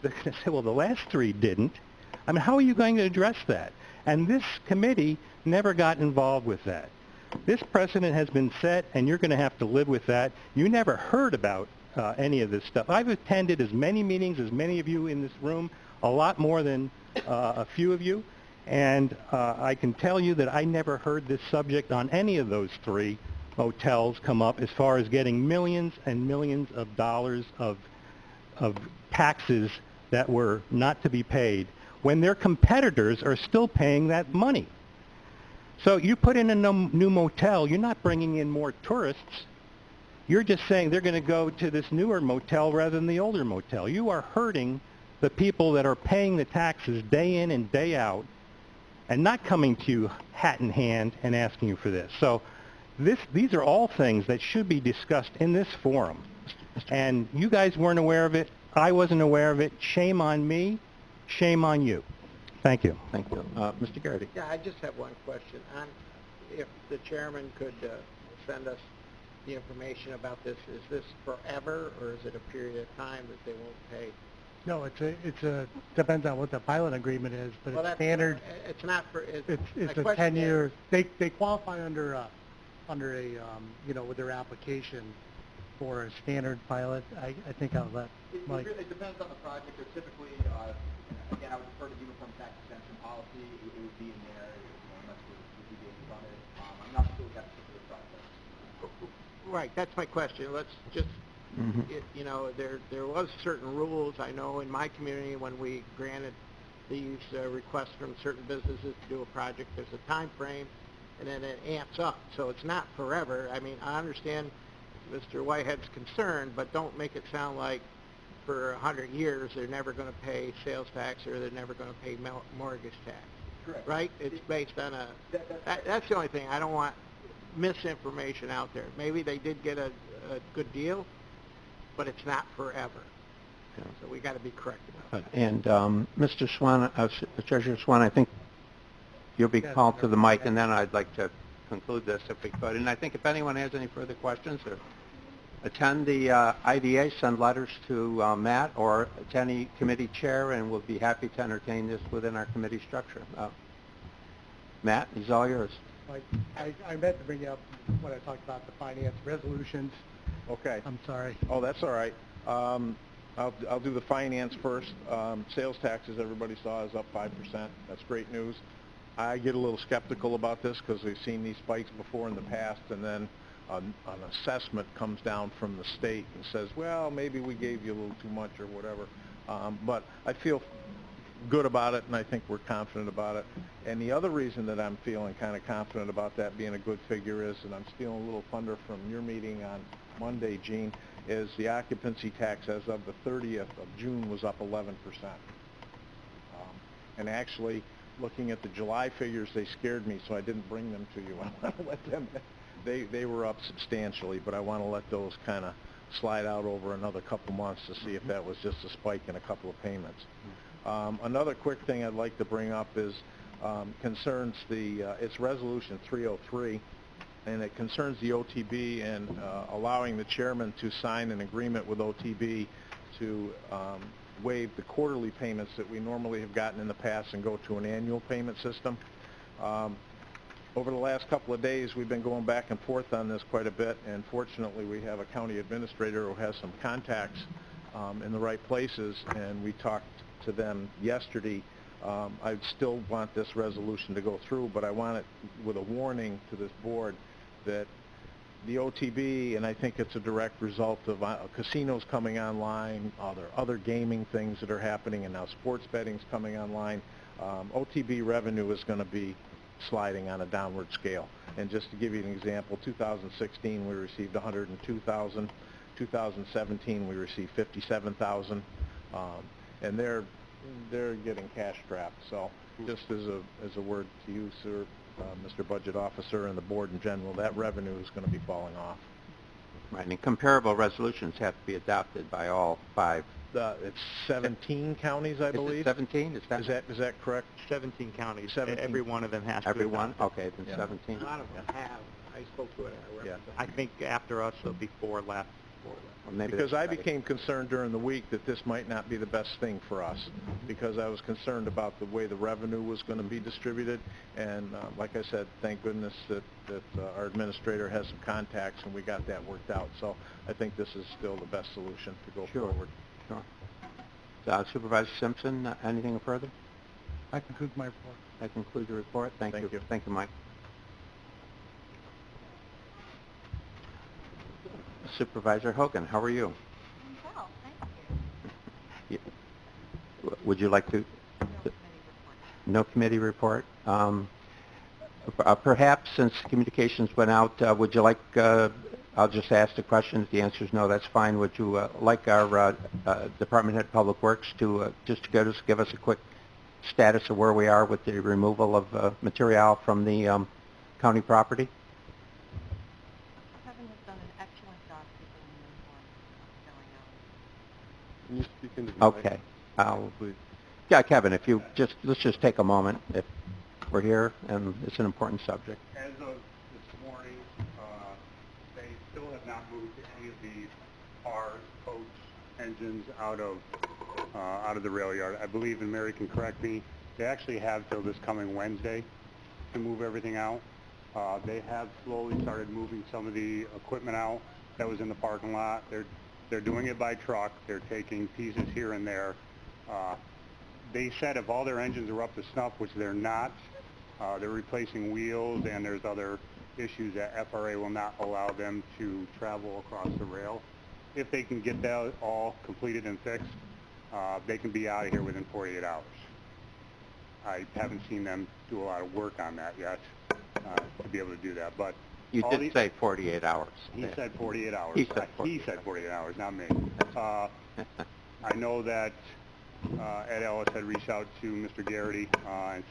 they're going to say, well, the last 3 didn't. I mean, how are you going to address that? And this committee never got involved with that. This precedent has been set, and you're going to have to live with that. You never heard about any of this stuff. I've attended as many meetings as many of you in this room, a lot more than a few of you, and I can tell you that I never heard this subject on any of those 3 hotels come up as far as getting millions and millions of dollars of taxes that were not to be paid when their competitors are still paying that money. So you put in a new motel, you're not bringing in more tourists. You're just saying they're going to go to this newer motel rather than the older motel. You are hurting the people that are paying the taxes day in and day out and not coming to you hat in hand and asking you for this. So these are all things that should be discussed in this forum. And you guys weren't aware of it. I wasn't aware of it. Shame on me. Shame on you. Thank you. Thank you. Mr. Garrity. Yeah, I just have one question. If the chairman could send us the information about this, is this forever, or is it a period of time that they won't pay? No, depends on what the pilot agreement is, but Well, it's standard. It's not for. It's a 10-year. They qualify under a with their application for a standard pilot. I think I'll let Mike. It depends on the project. There's typically, again, I would refer to uniform tax exemption policy. It would be in there unless we're being funded. I'm not sure what that particular project. Right, that's my question. Let's just You know, there was certain rules, I know, in my community when we granted these requests from certain businesses to do a project. There's a time frame, and then it amps up. So it's not forever. I mean, I understand Mr. Whitehead's concern, but don't make it sound like for 100 years they're never going to pay sales tax or they're never going to pay mortgage tax. Correct. Right? It's based on a... That's the only thing. I don't want misinformation out there. Maybe they did get a good deal, but it's not forever. Yeah. So we got to be correct about that. And Mr. Swan, Treasurer Swan, I think you'll be called to the mic, and then I'd like to conclude this if we could. And I think if anyone has any further questions or attend the IDA, send letters to Matt or to any committee chair, and we'll be happy to entertain this within our committee structure. Matt, it's all yours. I meant to bring up when I talked about the finance resolutions. Okay. I'm sorry. Oh, that's all right. I'll do the finance first. Sales taxes, everybody saw, is up 5%. That's great news. I get a little skeptical about this because we've seen these spikes before in the past, and then an assessment comes down from the state and says, well, maybe we gave you a little too much or whatever. But I feel good about it, and I think we're confident about it. And the other reason that I'm feeling kind of confident about that being a good figure is, and I'm stealing a little thunder from your meeting on Monday, Gene, is the occupancy tax as of the 30th of June was up 11%. And actually, looking at the July figures, they scared me, so I didn't bring them to you. I want to let them, they were up substantially, but I want to let those kind of slide out over another couple months to see if that was just a spike in a couple of payments. Another quick thing I'd like to bring up is concerns it's Resolution 303, and it concerns the OTB and allowing the chairman to sign an agreement with OTB to waive the quarterly payments that we normally have gotten in the past and go to an annual payment system. Over the last couple of days, we've been going back and forth on this quite a bit, and fortunately we have a county administrator who has some contacts in the right places, and we talked to them yesterday. I still want this resolution to go through, but I want it with a warning to this board that the OTB, and I think it's a direct result of casinos coming online, other gaming things that are happening, and now sports betting's coming online. OTB revenue is going to be sliding on a downward scale. And just to give you an example, 2016 we received 102,000. 2017 we received 57,000. And they're getting cash strapped. So just as a word to you, sir, Mr. Budget Officer, and the board in general, that revenue is going to be falling off. Right, and comparable resolutions have to be adopted by all 5. It's 17 counties, I believe. Is it 17? Is that correct? 17 counties. 17. Every one of them has to. Every one? adopt it. Okay, then 17. A lot of them have. I spoke to it. I think after us there'll be 4 left. Because I became concerned during the week that this might not be the best thing for us, because I was concerned about the way the revenue was going to be distributed, and like I said, thank goodness that our administrator has some contacts and we got that worked out. So I think this is still the best solution to go forward. Sure. Supervisor Simpson, anything further? That concludes my report. That concludes your report. Thank you. Thank you, Mike. Supervisor Hogan, how are you? Well, thank you. Would you like to? No committee report. Perhaps, since communications went out, would you like, I'll just ask the question. If the answer is no, that's fine. Would you like our Department Head of Public Works to just to give us a quick status of where we are with the removal of material from the county property? Kevin has done an excellent job keeping me informed of what's going on. Can you speak into the Okay. mic, please? Yeah, Kevin, if you let's just take a moment. If we're here, and it's an important subject. As of this morning, they still have not moved any of the cars, coach engines out of the rail yard. I believe, and Mary can correct me, they actually have till this coming Wednesday to move everything out. They have slowly started moving some of the equipment out that was in the parking lot. They're doing it by truck. They're taking pieces here and there. They said if all their engines are up to snuff, which they're not, they're replacing wheels, and there's other issues that FRA will not allow them to travel across the rail. if they can get that all completed and fixed, they can be out of here within 48 hours. I haven't seen them do a lot of work on that yet to be able to do that, but You did say 48 hours. he said 48 hours. He said 48 He said 48 hours, not me. I know that Ed Ellis had reached out to Mr. Garrity and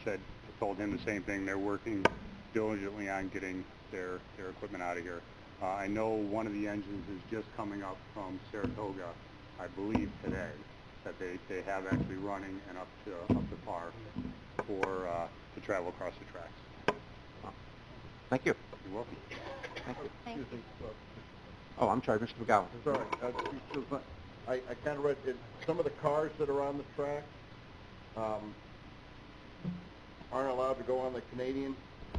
told him the same thing. They're working diligently on getting their equipment out of here. I know one of the engines is just coming up from Saratoga, I believe today, that they have actually running and up to par to travel across the tracks. Thank you. You're welcome. Thank you. Thank you. Oh, I'm sorry, Mr. McGowan. Sorry, I kind of read it. Some of the cars that are on the track aren't allowed to go on the Canadian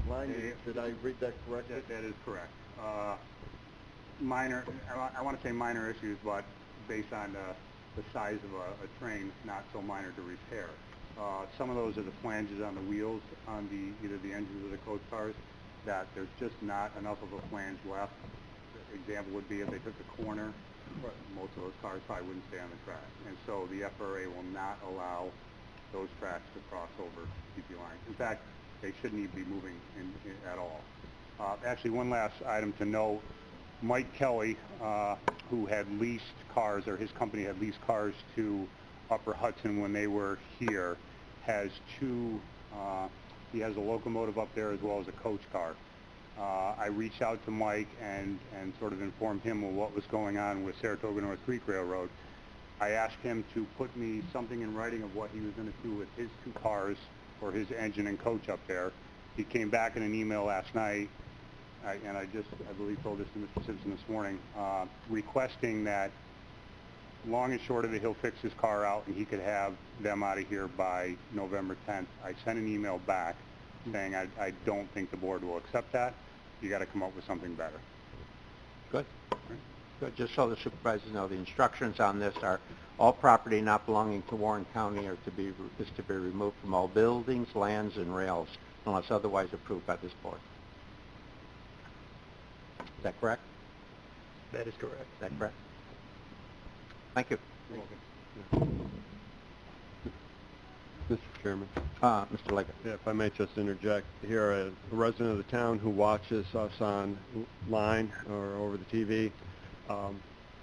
line. Did I read that correctly? That is correct. Minor, I want to say minor issues, but based on the size of a train, not so minor to repair. Some of those are the flanges on the wheels on either the engines or the coach cars, that there's just not enough of a flange left. Example would be if they took the corner, most of those cars probably wouldn't stay on the track. And so the FRA will not allow those tracks to cross over CP lines. In fact, they shouldn't even be moving at all. Actually, one last item to note, Mike Kelly, who had leased cars, or his company had leased cars to Upper Hudson when they were here, has he has a locomotive up there as well as a coach car. I reached out to Mike and sort of informed him of what was going on with Saratoga North Creek Railroad. I asked him to put me something in writing of what he was going to do with his two cars or his engine and coach up there. He came back in an email last night, and I believe told this to Mr. Simpson this morning, requesting that, long and short of it, he'll fix his car out and he could have them out of here by November 10th. I sent an email back saying I don't think the board will accept that. You got to come up with something better. Good. Good. Just so the supervisors know, the instructions on this are all property not belonging to Warren County is to be removed from all buildings, lands, and rails unless otherwise approved by this board. Is that correct? That is correct. Is that correct? Thank you. Mr. Chairman. Mr. Leggett. Yeah, if I may just interject here, a resident of the town who watches us online or over the TV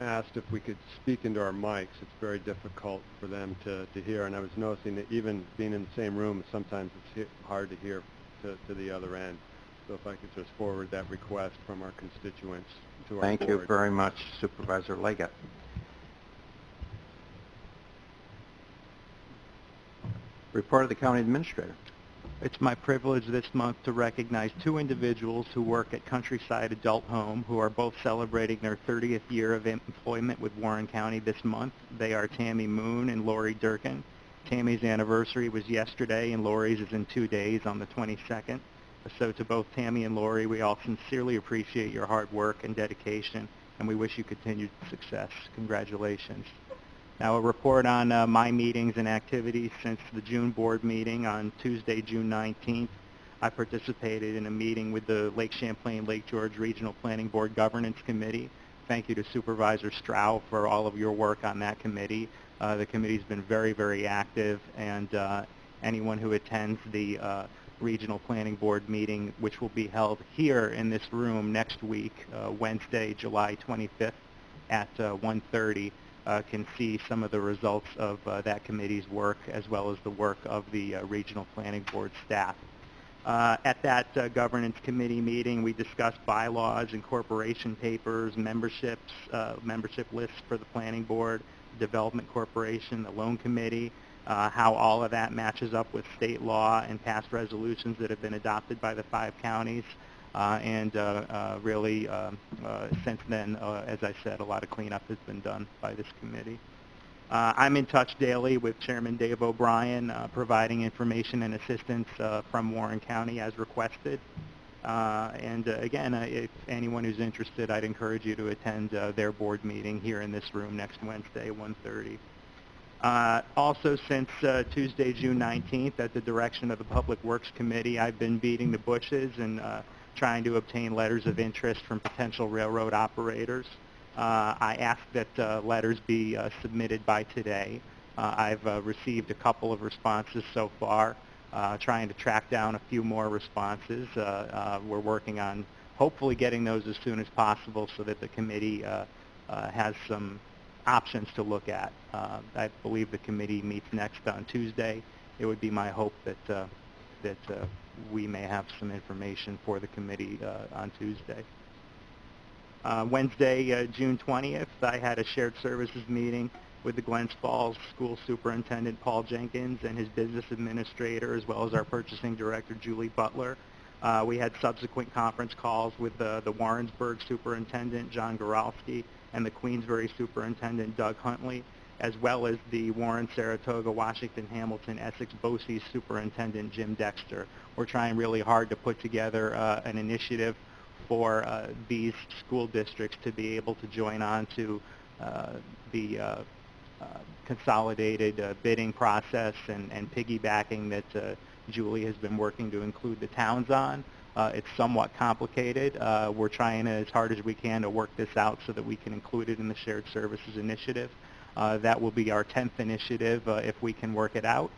asked if we could speak into our mics. It's very difficult for them to hear, and I was noticing that even being in the same room, sometimes it's hard to hear to the other end. So if I could just forward that request from our constituents to our Thank board. you very much, Supervisor Leggett. Report of the County Administrator. It's my privilege this month to recognize two individuals who work at Countryside Adult Home who are both celebrating their 30th year of employment with Warren County this month. They are Tammy Moon and Lori Durkin. Tammy's anniversary was yesterday and Lori's is in 2 days on the 22nd. So to both Tammy and Lori, we all sincerely appreciate your hard work and dedication, and we wish you continued success. Congratulations. Now a report on my meetings and activities since the June board meeting on Tuesday, June 19th. I participated in a meeting with the Lake Champlain, Lake George Regional Planning Board Governance Committee. Thank you to Supervisor Stroud for all of your work on that committee. The committee's been very, very active, and anyone who attends the Regional Planning Board meeting, which will be held here in this room next week, Wednesday, July 25th at 1:30, can see some of the results of that committee's work as well as the work of the Regional Planning Board staff. At that Governance Committee meeting, we discussed bylaws, incorporation papers, membership lists for the Planning Board, Development Corporation, the Loan Committee, how all of that matches up with state law and past resolutions that have been adopted by the 5 counties. Really, since then, as I said, a lot of cleanup has been done by this committee. I'm in touch daily with Chairman Dave O'Brien, providing information and assistance from Warren County as requested. Again, if anyone who's interested, I'd encourage you to attend their board meeting here in this room next Wednesday, 1:30. Also, since Tuesday, June 19th, at the direction of the Public Works Committee, I've been beating the bushes and trying to obtain letters of interest from potential railroad operators. I asked that letters be submitted by today. I've received a couple of responses so far, trying to track down a few more responses. We're working on hopefully getting those as soon as possible so that the committee has some options to look at. I believe the committee meets next on Tuesday. It would be my hope that we may have some information for the committee on Tuesday. Wednesday, June 20th, I had a shared services meeting with the Glens Falls School Superintendent Paul Jenkins and his business administrator, as well as our purchasing director Julie Butler. We had subsequent conference calls with the Warrensburg Superintendent John Goralski and the Queensbury Superintendent Doug Huntley, as well as the Warren, Saratoga, Washington, Hamilton, Essex, BOCES Superintendent Jim Dexter. We're trying really hard to put together an initiative for these school districts to be able to join on to the consolidated bidding process and piggybacking that Julie has been working to include the towns on. It's somewhat complicated. We're trying as hard as we can to work this out so that we can include it in the Shared Services Initiative. That will be our 10th initiative if we can work it out.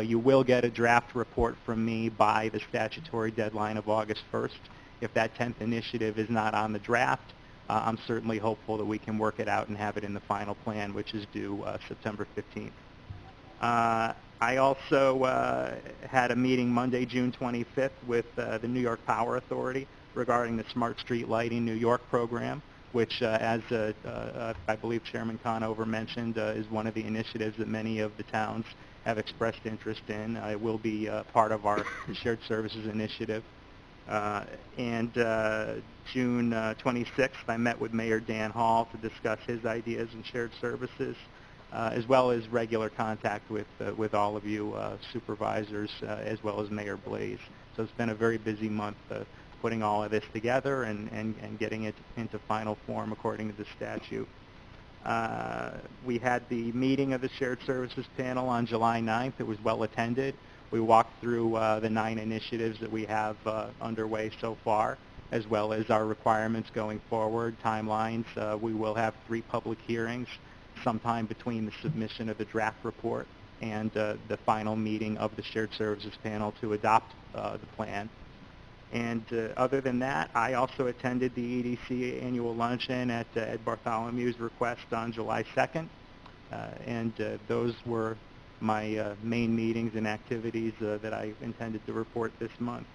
You will get a draft report from me by the statutory deadline of August 1st. If that 10th initiative is not on the draft, I'm certainly hopeful that we can work it out and have it in the final plan, which is due September 15th. I also had a meeting Monday, June 25th with the New York Power Authority regarding the Smart Street Lighting New York program, which, as I believe Chairman Conover mentioned, is one of the initiatives that many of the towns have expressed interest in. It will be part of our Shared Services Initiative. And June 26th, I met with Mayor Dan Hall to discuss his ideas in shared services, as well as regular contact with all of you supervisors, as well as Mayor Blaze. So it's been a very busy month putting all of this together and getting it into final form according to the statute. We had the meeting of the Shared Services Panel on July 9th. It was well attended. We walked through the 9 initiatives that we have underway so far, as well as our requirements going forward, timelines. We will have 3 public hearings sometime between the submission of the draft report and the final meeting of the Shared Services Panel to adopt the plan. And other than that, I also attended the EDC annual luncheon at Ed Bartholomew's request on July 2nd, and those were my main meetings and activities that I intended to report this month.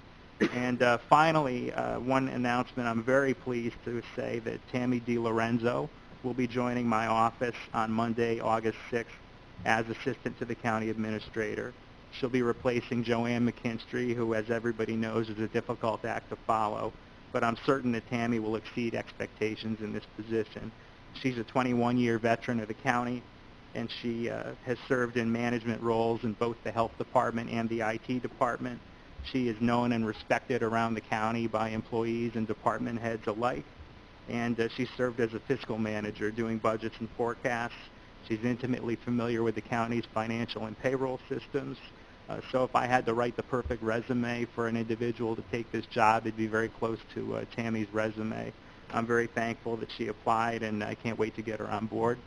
And finally, one announcement, I'm very pleased to say that Tammy DiLorenzo will be joining my office on Monday, August 6th as Assistant to the County Administrator. She'll be replacing Joanne McKinstry, who, as everybody knows, is a difficult act to follow, but I'm certain that Tammy will exceed expectations in this position. She's a 21-year veteran of the county, and she has served in management roles in both the health department and the IT department. She is known and respected around the county by employees and department heads alike, and she served as a fiscal manager doing budgets and forecasts. She's intimately familiar with the county's financial and payroll systems. So if I had to write the perfect resume for an individual to take this job, it'd be very close to Tammy's resume. I'm very thankful that she applied, and I can't wait to get her on board.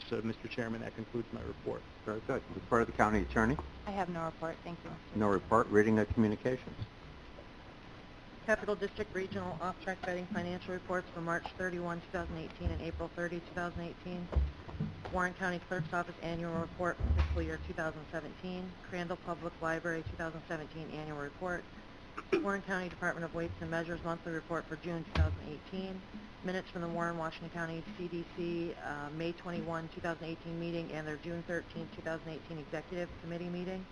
So, Mr. Chairman, that concludes my report. Very good. Report of the county attorney. I have no report. Thank you. No report. Reading of communications. Capital District Regional Off-Track Betting Financial Reports for March 31, 2018 and April 30, 2018. Warren County Clerk's Office Annual Report for Fiscal Year 2017. Crandall Public Library 2017 Annual Report. Warren County Department of Weights and Measures Monthly Report for June 2018. Minutes from the Warren, Washington County CDC May 21, 2018 meeting and their June 13, 2018 Executive Committee meeting.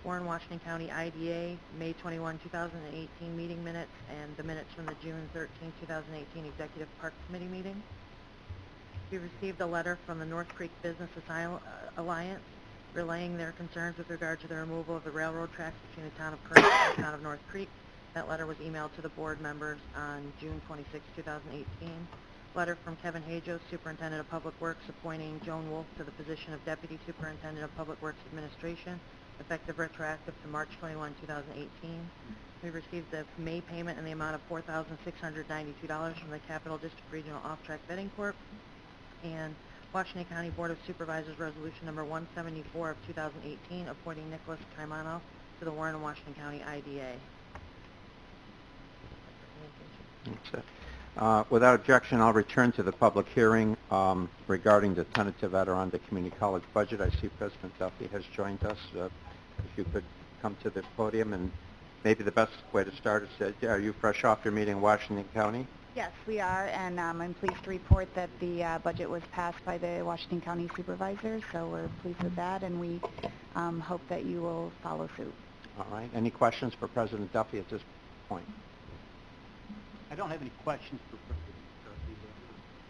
Warren, Washington County IDA May 21, 2018 meeting minutes and the minutes from the June 13, 2018 Executive Park Committee meeting. We received a letter from the North Creek Business Alliance relaying their concerns with regard to the removal of the railroad tracks between the town of Curtis and the town of North Creek. That letter was emailed to the board members on June 26, 2018. Letter from Kevin Hajos, Superintendent of Public Works, appointing Joan Wolf to the position of Deputy Superintendent of Public Works Administration, effective retroactive to March 21, 2018. We received the May payment in the amount of $4,692 from the Capital District Regional Off-Track Betting Corp. and Washington County Board of Supervisors Resolution Number 174 of 2018, appointing Nicholas Caimano to the Warren and Washington County IDA. That's it. Without objection, I'll return to the public hearing regarding the tentative Adirondack Community College budget. I see President Duffy has joined us. If you could come to the podium, and maybe the best way to start is that, are you fresh off your meeting in Washington County? Yes, we are, and I'm pleased to report that the budget was passed by the Washington County Supervisors, so we're pleased with that, and we hope that you will follow suit. All right. Any questions for President Duffy at this point? I don't have any questions for President Duffy.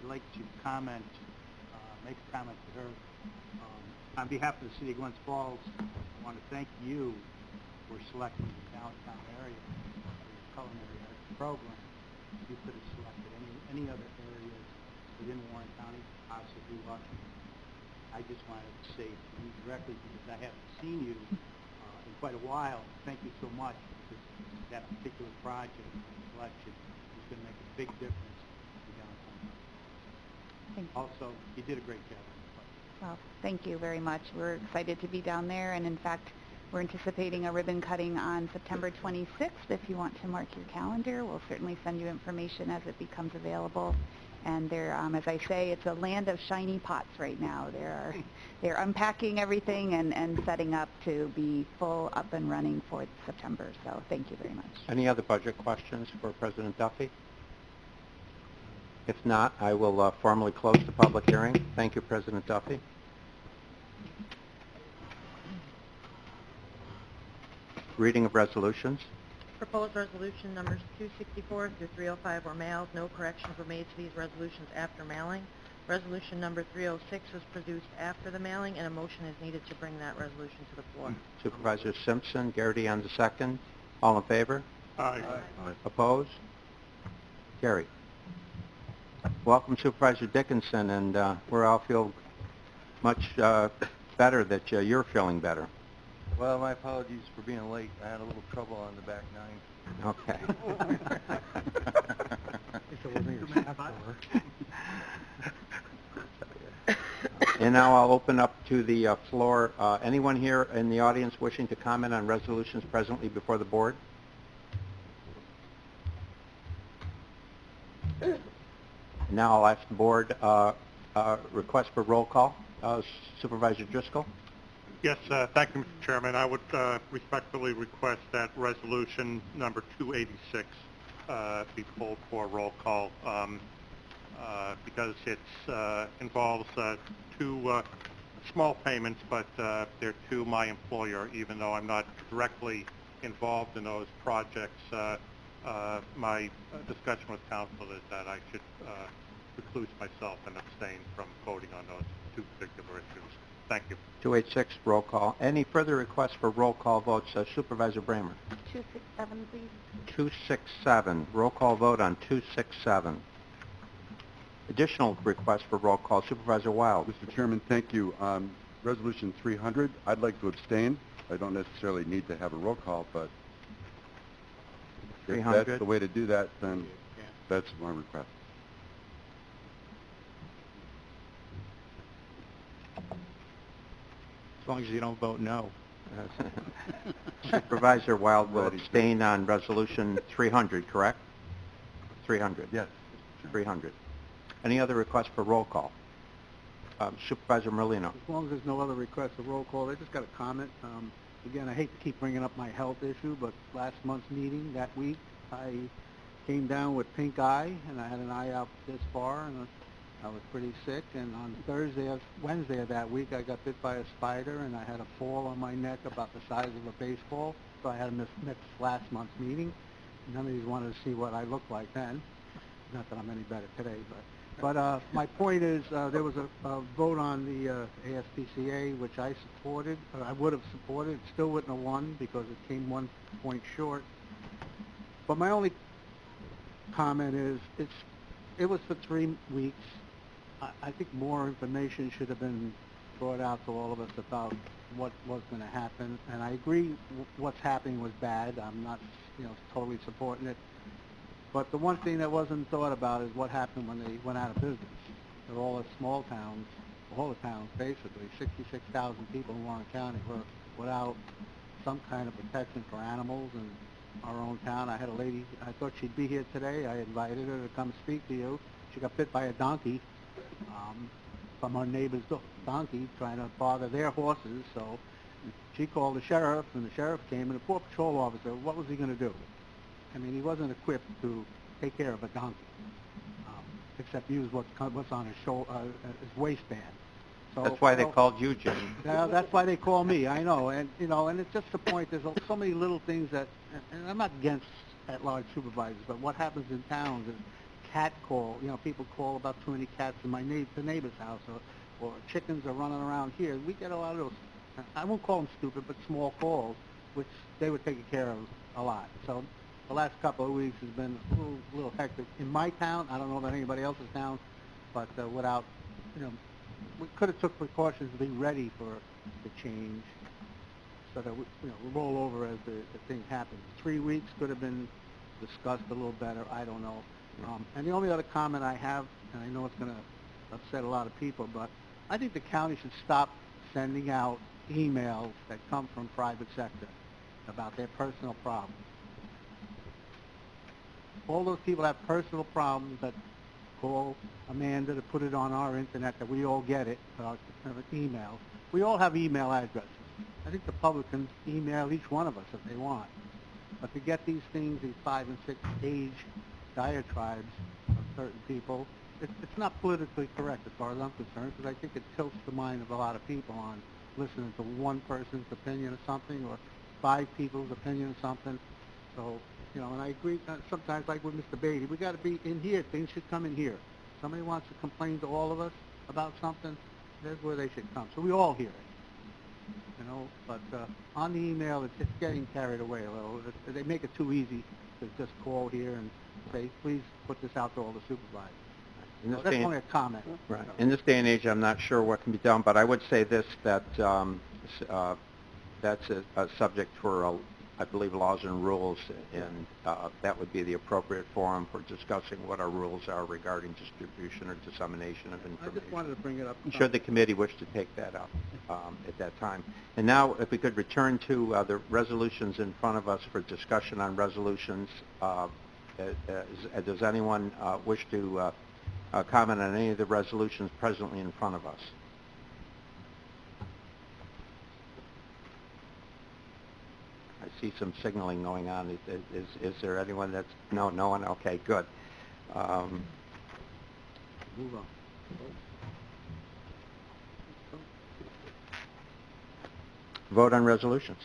I'd like to comment, make a comment to her. On behalf of the City of Glens Falls, I want to thank you for selecting the downtown area for your culinary arts program. You could have selected any other areas within Warren County, possibly Washington. I just wanted to say to you directly, because I haven't seen you in quite a while, thank you so much, because that particular project selection is going to make a big difference in downtown. Thank you. Also, you did a great job. Well, thank you very much. We're excited to be down there, and in fact, we're anticipating a ribbon cutting on September 26th. If you want to mark your calendar, we'll certainly send you information as it becomes available. And they're, as I say, it's a land of shiny pots right now. They're unpacking everything and setting up to be full up and running for September. So thank you very much. Any other budget questions for President Duffy? If not, I will formally close the public hearing. Thank you, President Duffy. Reading of resolutions. Proposed resolution numbers 264 through 305 were mailed. No corrections were made to these resolutions after mailing. Resolution number 306 was produced after the mailing, and a motion is needed to bring that resolution to the floor. Supervisor Simpson, Garrity on the second. All in favor? Aye. Opposed? Carried. Welcome, Supervisor Dickinson, and we all feel much better that you're feeling better. Well, my apologies for being late. I had a little trouble on the back nine. Okay. And now I'll open up to the floor. Anyone here in the audience wishing to comment on resolutions presently before the board? Now I'll ask the board request for roll call. Supervisor Driscoll? Yes, thank you, Mr. Chairman. I would respectfully request that resolution number 286 be pulled for roll call because it involves two small payments, but they're to my employer, even though I'm not directly involved in those projects. My discussion with council is that I should recluse myself and abstain from voting on those two particular issues. Thank you. 286, roll call. Any further requests for roll call votes? Supervisor Bramer. 267, please. 267. Roll call vote on 267. Additional requests for roll call. Supervisor Wild. Mr. Chairman, thank you. Resolution 300, I'd like to abstain. I don't necessarily need to have a roll call, but if 300. that's the way to do that, then that's my request. As long as you don't vote no. Supervisor Wild will abstain on resolution 300, correct? 300. Yes. 300. Any other requests for roll call? Supervisor Merlino. As long as there's no other requests for roll call, I just got a comment. Again, I hate to keep bringing up my health issue, but last month's meeting, that week, I came down with pink eye, and I had an eye out this far, and I was pretty sick. And on Wednesday of that week, I got bit by a spider, and I had a fall on my neck about the size of a baseball, so I had to miss last month's meeting. None of these wanted to see what I looked like then. Not that I'm any better today, but my point is there was a vote on the ASPCA, which I supported, or I would have supported. It still wouldn't have won because it came 1 point short. But my only comment is it was for 3 weeks. I think more information should have been brought out to all of us about what was going to happen. And I agree what's happening was bad. I'm not, totally supporting it. But the one thing that wasn't thought about is what happened when they went out of business. they're all the small towns, all the towns basically, 66,000 people in Warren County were without some kind of protection for animals in our own town. I had a lady, I thought she'd be here today. I invited her to come speak to you. She got bit by a donkey from our neighbor's donkey trying to bother their horses. So she called the sheriff, and the sheriff came, and the poor patrol officer, what was he going to do? I mean, he wasn't equipped to take care of a donkey, except use what's on his his waistband. So, That's why they called you, Jim. Yeah, that's why they call me. I know, and and it's just the point. There's so many little things that, and I'm not against at-large supervisors, but what happens in towns is cat call. People call about too many cats in the neighbor's house, or chickens are running around here. We get a lot of those. I won't call them stupid, but small calls, which they were taking care of a lot. So the last couple of weeks has been a little hectic in my town. I don't know about anybody else's town, but without, we could have took precautions to be ready for the change, so that we roll over as the thing happens. 3 weeks could have been discussed a little better. I don't know. And the only other comment I have, and I know it's going to upset a lot of people, but I think the county should stop sending out emails that come from private sector about their personal problems. All those people have personal problems that call Amanda to put it on our internet, that we all get it, emails. We all have email addresses. I think the public can email each one of us if they want. But to get these things, these 5- and 6-page diatribes of certain people, it's not politically correct as far as I'm concerned, because I think it tilts the mind of a lot of people on listening to one person's opinion of something or 5 people's opinion of something. So, and I agree sometimes, like with Mr. Beatty, we got to be in here. Things should come in here. Somebody wants to complain to all of us about something, that's where they should come. So we all hear it, But on the email, it's getting carried away a little. They make it too easy to just call here and say, please put this out to all the supervisors. So that's only a comment. Right. In this day and age, I'm not sure what can be done, but I would say this, that that's a subject for, I believe, laws and rules, and that would be the appropriate forum for discussing what our rules are regarding distribution or dissemination of information. I just wanted to bring it up. Should the committee wish to take that up at that time. And now, if we could return to the resolutions in front of us for discussion on resolutions. Does anyone wish to comment on any of the resolutions presently in front of us? I see some signaling going on. Is there anyone that's... No one? Okay, good. Move on. Vote on resolutions.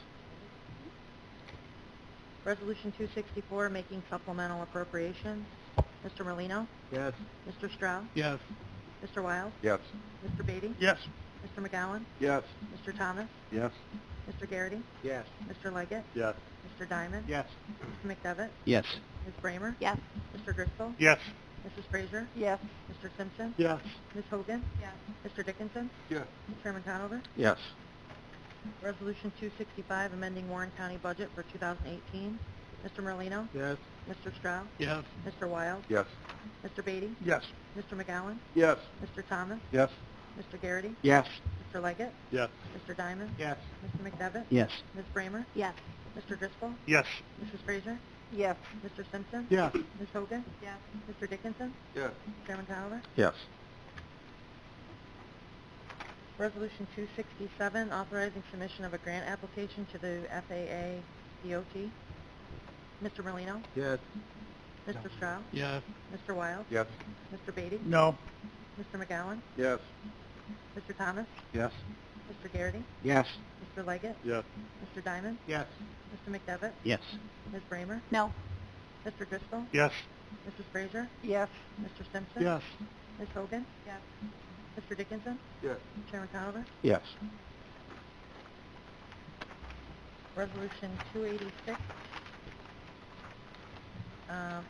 Resolution 264, making supplemental appropriations. Mr. Merlino? Yes. Mr. Stroud? Yes. Mr. Wiles? Yes. Mr. Beatty? Yes. Mr. McGowan? Yes. Mr. Thomas? Yes. Mr. Garrity? Yes. Mr. Leggett? Yes. Mr. Diamond? Yes. Mr. McDevitt? Yes. Ms. Bramer? Yes. Mr. Driscoll? Yes. Mrs. Frazier? Yes. Mr. Simpson? Yes. Ms. Hogan? Yes. Mr. Dickinson? Yes. Chairman Conover? Yes. Resolution 265, amending Warren County budget for 2018. Mr. Merlino? Yes. Mr. Stroud? Yes. Mr. Wiles? Yes. Mr. Beatty? Yes. Mr. McGowan? Yes. Mr. Thomas? Yes. Mr. Garrity? Yes. Mr. Leggett? Yes. Mr. Diamond? Yes. Mr. McDevitt? Yes. Ms. Bramer? Yes. Mr. Driscoll? Yes. Mrs. Frazier? Yes. Mr. Simpson? Yes. Ms. Hogan? Yes. Mr. Dickinson? Yes. Chairman Conover? Yes. Resolution 267, authorizing submission of a grant application to the FAA DOT. Mr. Merlino? Yes. Mr. Stroud? Yes. Mr. Wiles? Yes. Mr. Beatty? No. Mr. McGowan? Yes. Mr. Thomas? Yes. Mr. Garrity? Yes. Mr. Leggett? Yes. Mr. Diamond? Yes. Mr. McDevitt? Yes. Ms. Bramer? No. Mr. Driscoll? Yes. Mrs. Frazier? Yes. Mr. Simpson? Yes. Ms. Hogan? Yes. Mr. Dickinson? Yes. Chairman Conover? Yes. Resolution 286,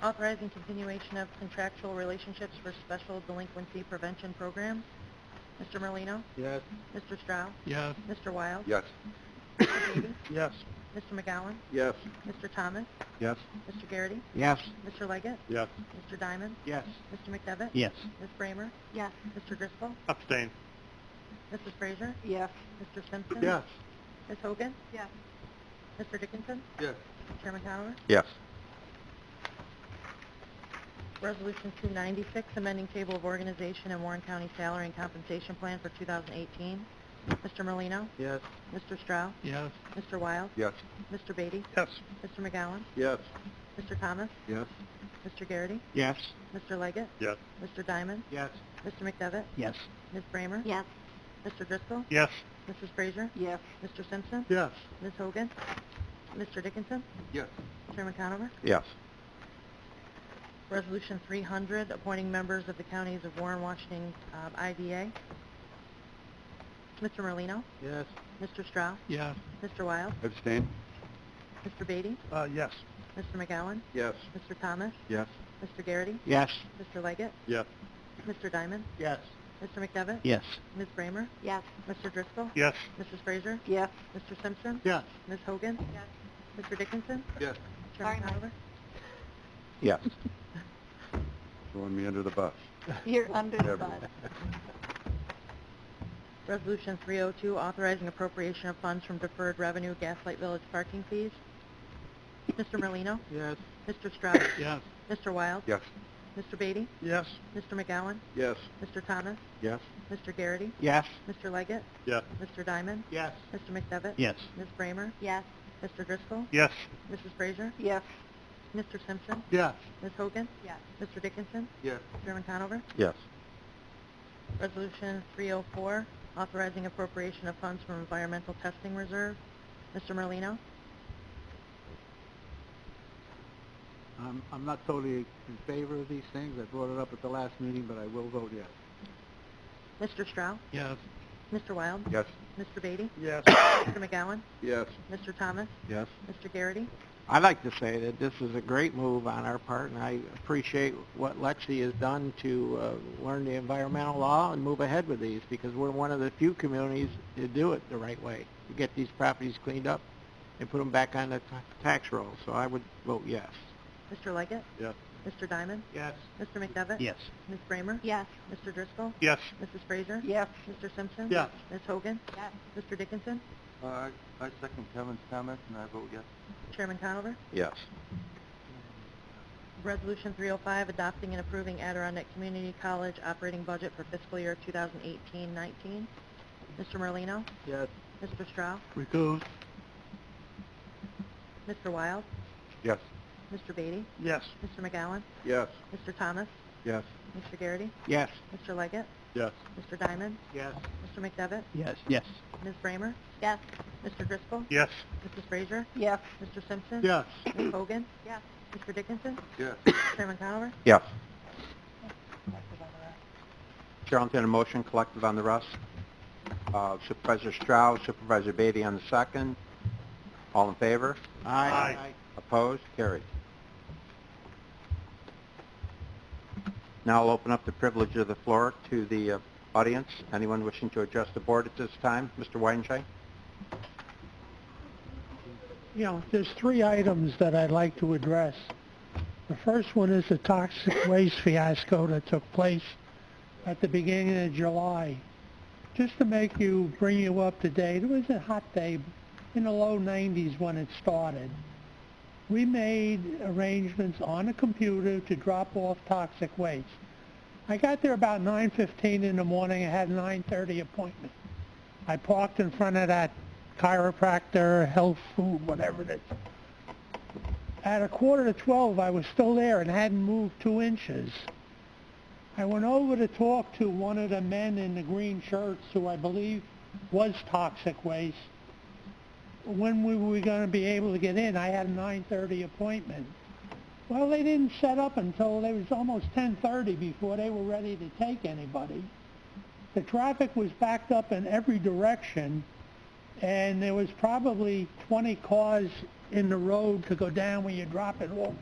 authorizing continuation of contractual relationships for special delinquency prevention programs. Mr. Merlino? Yes. Mr. Stroud? Yes. Mr. Wiles? Yes. Mr. Beatty? Yes. Mr. McGowan? Yes. Mr. Thomas? Yes. Mr. Garrity? Yes. Mr. Leggett? Yes. Mr. Diamond? Yes. Mr. McDevitt? Yes. Ms. Bramer? Yes. Mr. Driscoll? Abstain. Mrs. Frazier? Yes. Mr. Simpson? Yes. Ms. Hogan? Yes. Mr. Dickinson? Yes. Chairman Conover? Yes. Resolution 296, amending table of organization and Warren County salary and compensation plan for 2018. Mr. Merlino? Yes. Mr. Stroud? Yes. Mr. Wild? Yes. Mr. Beatty? Yes. Mr. McGowan? Yes. Mr. Thomas? Yes. Mr. Garrity? Yes. Mr. Leggett? Yes. Mr. Diamond? Yes. Mr. McDevitt? Yes. Ms. Bramer? Yes. Mr. Driscoll? Yes. Mrs. Frazier? Yes. Mr. Simpson? Yes. Ms. Hogan? Mr. Dickinson? Yes. Chairman Conover? Yes. Resolution 300, appointing members of the counties of Warren, Washington, IDA. Mr. Merlino? Yes. Mr. Stroud? Yes. Mr. Wild? Abstain. Mr. Beatty? Yes. Mr. McGowan? Yes. Mr. Thomas? Yes. Mr. Garrity? Yes. Mr. Leggett? Yes. Mr. Diamond? Yes. Mr. McDevitt? Yes. Ms. Bramer? Yes. Mr. Driscoll? Yes. Mrs. Frazier? Yes. Mr. Simpson? Yes. Ms. Hogan? Mr. Dickinson? Yes. Chairman Conover? Yes. Throwing me under the bus. You're under the Never. bus. Resolution 302, authorizing appropriation of funds from deferred revenue Gaslight Village parking fees. Mr. Merlino? Yes. Mr. Stroud? Yes. Mr. Wild? Yes. Mr. Beatty? Yes. Mr. McGowan? Yes. Mr. Thomas? Yes. Mr. Garrity? Yes. Mr. Leggett? Yes. Mr. Diamond? Yes. Mr. McDevitt? Yes. Ms. Bramer? Yes. Mr. Driscoll? Yes. Mrs. Frazier? Yes. Mr. Simpson? Yes. Ms. Hogan? Yes. Mr. Dickinson? Yes. Chairman Conover? Yes. Resolution 304, authorizing appropriation of funds from environmental testing reserve. Mr. Merlino? I'm not totally in favor of these things. I brought it up at the last meeting, but I will vote yes. Mr. Stroud? Yes. Mr. Wild? Yes. Mr. Beatty? Yes. Mr. McGowan? Yes. Mr. Thomas? Yes. Mr. Garrity? I'd like to say that this is a great move on our part, and I appreciate what Lexi has done to learn the environmental law and move ahead with these, because we're one of the few communities to do it the right way, to get these properties cleaned up and put them back on the tax roll. So I would vote yes. Mr. Leggett? Yes. Mr. Diamond? Yes. Mr. McDevitt? Yes. Ms. Bramer? Yes. Mr. Driscoll? Yes. Mrs. Frazier? Yes. Mr. Simpson? Yes. Ms. Hogan? Yes. Mr. Dickinson? I second Kevin's comments and I vote yes. Chairman Conover? Yes. Resolution 305, adopting and approving Adirondack Community College operating budget for fiscal year 2018-19. Mr. Merlino? Yes. Mr. Stroud? Recuse. Mr. Wild? Yes. Mr. Beatty? Yes. Mr. McGowan? Yes. Mr. Thomas? Yes. Mr. Garrity? Yes. Mr. Leggett? Yes. Mr. Diamond? Yes. Mr. McDevitt? Yes. Yes. Ms. Bramer? Yes. Mr. Driscoll? Yes. Mrs. Frazier? Yes. Mr. Simpson? Yes. Ms. Hogan? Yes. Mr. Dickinson? Yes. Chairman Conover? Yes. Chair, I'll entertain a motion collective on the rest. Supervisor Stroud, Supervisor Beatty on the second. All in favor? Aye. Opposed? Carried. Now I'll open up the privilege of the floor to the audience. Anyone wishing to address the board at this time? Mr. Weidenschein? You know, there's three items that I'd like to address. The first one is the toxic waste fiasco that took place at the beginning of July. Just to bring you up to date, it was a hot day in the low 90s when it started. We made arrangements on a computer to drop off toxic waste. I got there about 9:15 in the morning. I had a 9:30 appointment. I parked in front of that chiropractor, health food, whatever it is. At 11:45, I was still there and hadn't moved 2 inches. I went over to talk to one of the men in the green shirts who I believe was toxic waste. When we were going to be able to get in, I had a 9:30 appointment. Well, they didn't set up until it was almost 10:30 before they were ready to take anybody. The traffic was backed up in every direction, and there was probably 20 cars in the road to go down where you drop it off.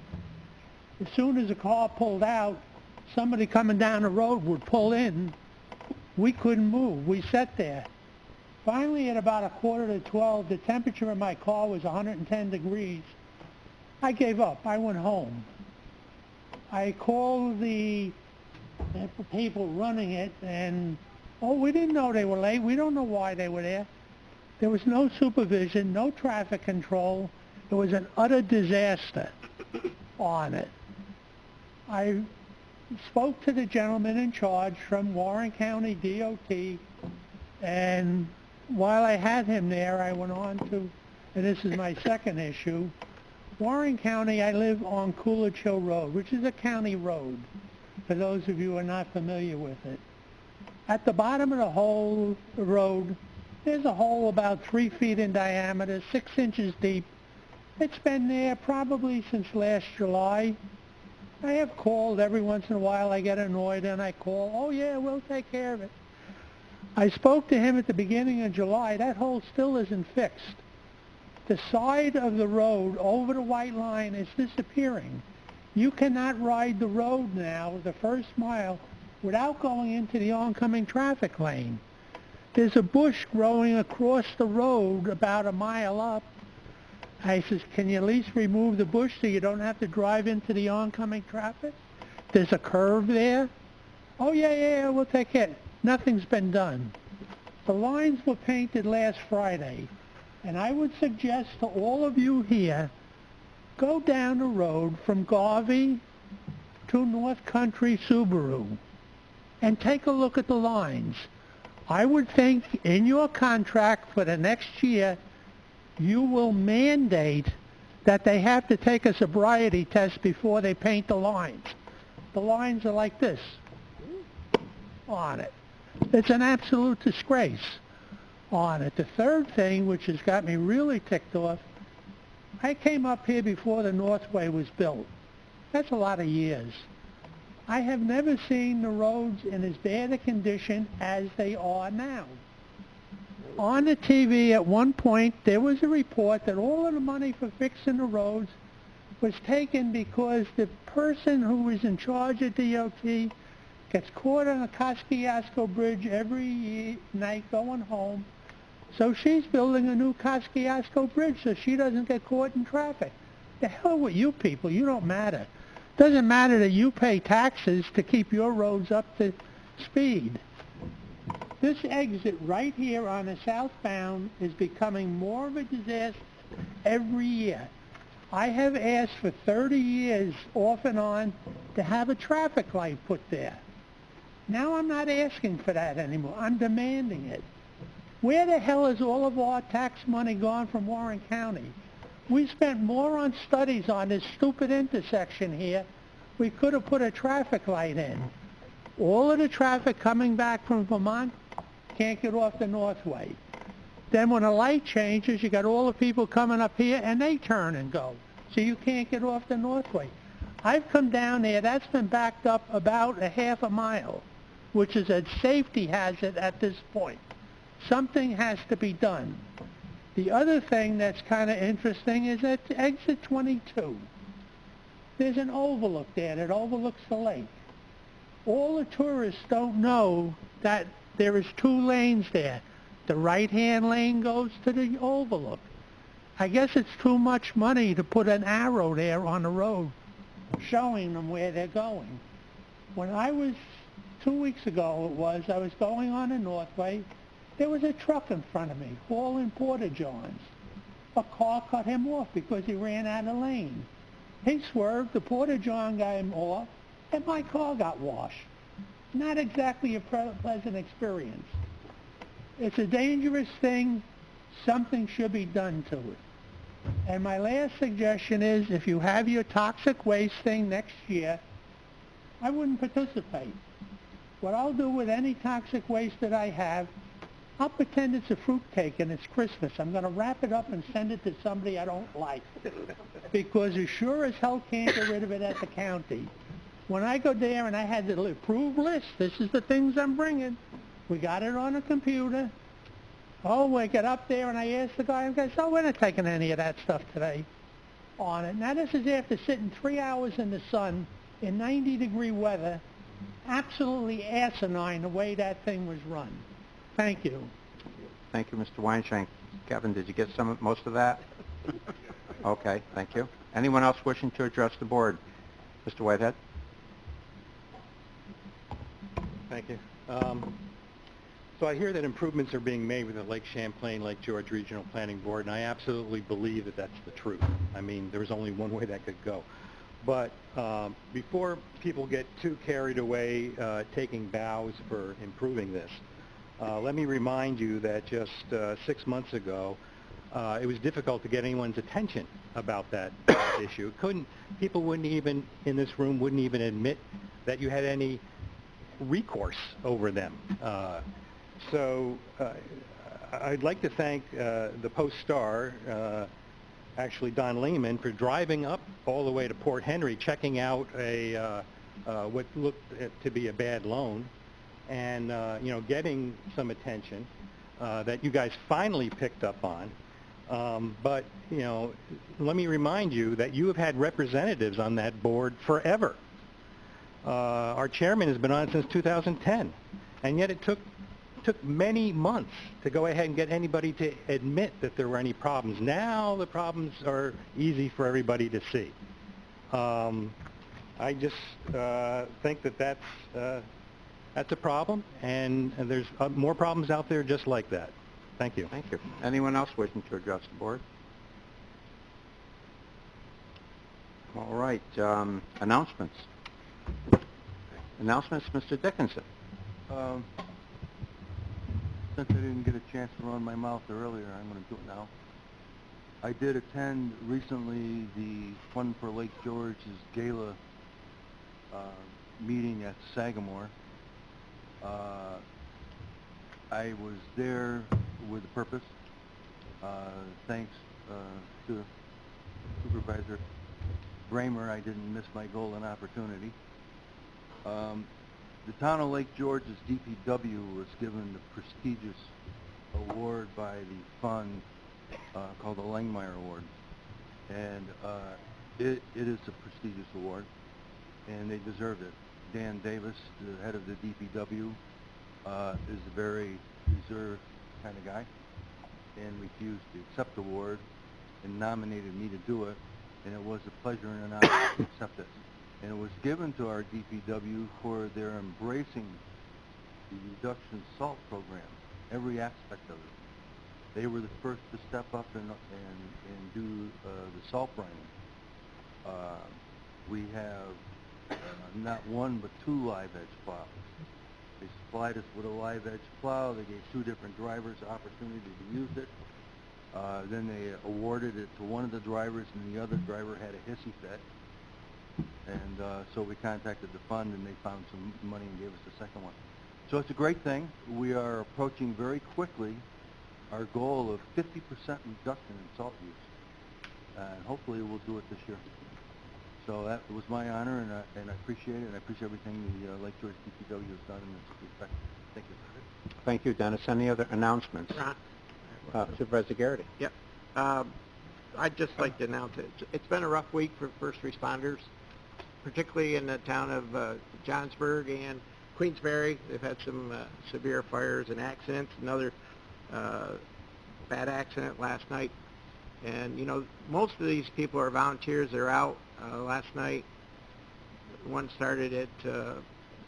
As soon as a car pulled out, somebody coming down the road would pull in. We couldn't move. We sat there. Finally, at about 11:45, the temperature in my car was 110 degrees. I gave up. I went home. I called the people running it, and, oh, we didn't know they were late. We don't know why they were there. There was no supervision, no traffic control. It was an utter disaster on it. I spoke to the gentleman in charge from Warren County DOT, and while I had him there, I went on to, and this is my second issue, Warren County, I live on Coolidge Hill Road, which is a county road, for those of you who are not familiar with it. At the bottom of the whole road, there's a hole about 3 feet in diameter, 6 inches deep. It's been there probably since last July. I have called every once in a while. I get annoyed and I call, oh yeah, we'll take care of it. I spoke to him at the beginning of July. That hole still isn't fixed. The side of the road over the white line is disappearing. You cannot ride the road now, the first mile, without going into the oncoming traffic lane. There's a bush growing across the road about a mile up. I says, can you at least remove the bush so you don't have to drive into the oncoming traffic? There's a curve there. Oh, yeah, we'll take it. Nothing's been done. The lines were painted last Friday, and I would suggest to all of you here, go down the road from Garvey to North Country Subaru and take a look at the lines. I would think in your contract for the next year, you will mandate that they have to take a sobriety test before they paint the lines. The lines are like this on it. It's an absolute disgrace on it. The third thing, which has got me really ticked off, I came up here before the Northway was built. That's a lot of years. I have never seen the roads in as bad a condition as they are now. On the TV at one point, there was a report that all of the money for fixing the roads was taken because the person who was in charge of DOT gets caught on a Kosciuszko Bridge every night going home. So she's building a new Kosciuszko Bridge so she doesn't get caught in traffic. The hell with you people, you don't matter. Doesn't matter that you pay taxes to keep your roads up to speed. This exit right here on the southbound is becoming more of a disaster every year. I have asked for 30 years off and on to have a traffic light put there. Now I'm not asking for that anymore. I'm demanding it. Where the hell is all of our tax money gone from Warren County? We spent more on studies on this stupid intersection here. We could have put a traffic light in. All of the traffic coming back from Vermont can't get off the Northway. Then when a light changes, you got all the people coming up here and they turn and go. So you can't get off the Northway. I've come down there, that's been backed up about a half a mile, which is a safety hazard at this point. Something has to be done. The other thing that's kind of interesting is at exit 22. There's an overlook there that overlooks the lake. All the tourists don't know that there is 2 lanes there. The right-hand lane goes to the overlook. I guess it's too much money to put an arrow there on the road showing them where they're going. When I was, 2 weeks ago it was, I was going on the Northway, there was a truck in front of me hauling porta-johns. A car cut him off because he ran out of lane. He swerved, the porta-john got him off, and my car got washed. Not exactly a pleasant experience. It's a dangerous thing. Something should be done to it. And my last suggestion is, if you have your toxic waste thing next year, I wouldn't participate. What I'll do with any toxic waste that I have, I'll pretend it's a fruitcake and it's Christmas. I'm going to wrap it up and send it to somebody I don't like. Because you sure as hell can't get rid of it at the county. When I go there and I had the approved list, this is the things I'm bringing. We got it on a computer. Oh, we get up there and I asked the guy, oh, we're not taking any of that stuff today on it. Now this is after sitting 3 hours in the sun in 90-degree weather. Absolutely asinine the way that thing was run. Thank you. Thank you, Mr. Weinstein. Kevin, did you get most of that? Okay, thank you. Anyone else wishing to address the board? Mr. Whitehead? Thank you. So I hear that improvements are being made with the Lake Champlain, Lake George Regional Planning Board, and I absolutely believe that that's the truth. I mean, there's only one way that could go. But before people get too carried away taking vows for improving this, let me remind you that just 6 months ago, it was difficult to get anyone's attention about that issue. People wouldn't even, in this room, wouldn't even admit that you had any recourse over them. So I'd like to thank the Post-Star, actually Don Lehman, for driving up all the way to Port Henry, checking out what looked to be a bad loan, and getting some attention that you guys finally picked up on. But let me remind you that you have had representatives on that board forever. Our chairman has been on since 2010, and yet it took many months to go ahead and get anybody to admit that there were any problems. Now the problems are easy for everybody to see. I just think that that's a problem, and there's more problems out there just like that. Thank you. Thank you. Anyone else wishing to address the board? All right. Announcements. Announcements, Mr. Dickinson. Since I didn't get a chance to run my mouth earlier, I'm going to do it now. I did attend recently the Fund for Lake George's gala meeting at Sagamore. I was there with a purpose. Thanks to Supervisor Bramer, I didn't miss my golden opportunity. The town of Lake George's DPW was given the prestigious award by the fund called the Langmeyer Award. And it is a prestigious award, and they deserved it. Dan Davis, the head of the DPW, is a very reserved kind of guy, and refused to accept the award and nominated me to do it, and it was a pleasure and an honor to accept it. And it was given to our DPW for their embracing the reduction salt program, every aspect of it. They were the first to step up and do the salt brining. We have not one but 2 live edge plows. They supplied us with a live edge plow. They gave 2 different drivers the opportunity to use it. Then they awarded it to one of the drivers, and the other driver had a hissy fit. And so we contacted the fund, and they found some money and gave us the second one. So it's a great thing. We are approaching very quickly our goal of 50% reduction in salt use. And hopefully we'll do it this year. So that was my honor, and I appreciate it, and I appreciate everything the Lake George DPW has done in this respect. Thank you. Thank you, Dennis. Any other announcements? Supervisor Garrity. Yep. I'd just like to announce it. It's been a rough week for first responders, particularly in the town of Johnsburg and Queensbury. They've had some severe fires and accidents. Another bad accident last night. And, most of these people are volunteers. They're out last night. One started at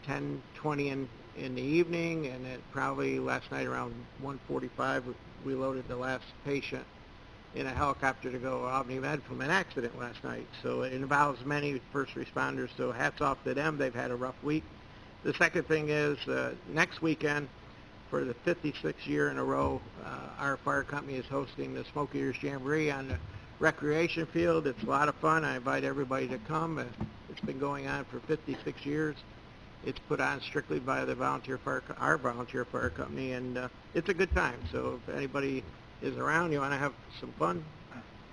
10:20 in the evening, and then probably last night around 1:45, we loaded the last patient in a helicopter to go to Albany Med from an accident last night. So it involves many first responders, so hats off to them. They've had a rough week. The second thing is next weekend, for the 56th year in a row, our fire company is hosting the Smoke Eaters Jamboree on the recreation field. It's a lot of fun. I invite everybody to come. It's been going on for 56 years. It's put on strictly by the our volunteer fire company, and it's a good time. So if anybody is around, you want to have some fun,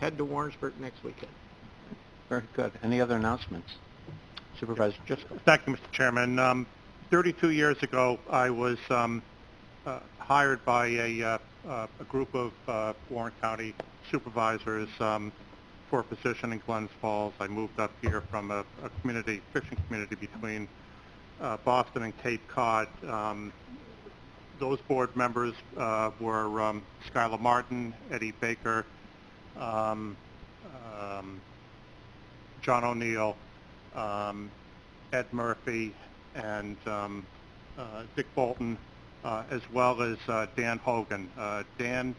head to Warrensburg next weekend. Very good. Any other announcements? Supervisor Driscoll. Thank you, Mr. Chairman. 32 years ago, I was hired by a group of Warren County supervisors for a position in Glens Falls. I moved up here from a fishing community between Boston and Cape Cod. those board members were Skylar Martin, Eddie Baker, John O'Neill, Ed Murphy, and Dick Bolton, as well as Dan Hogan. Dan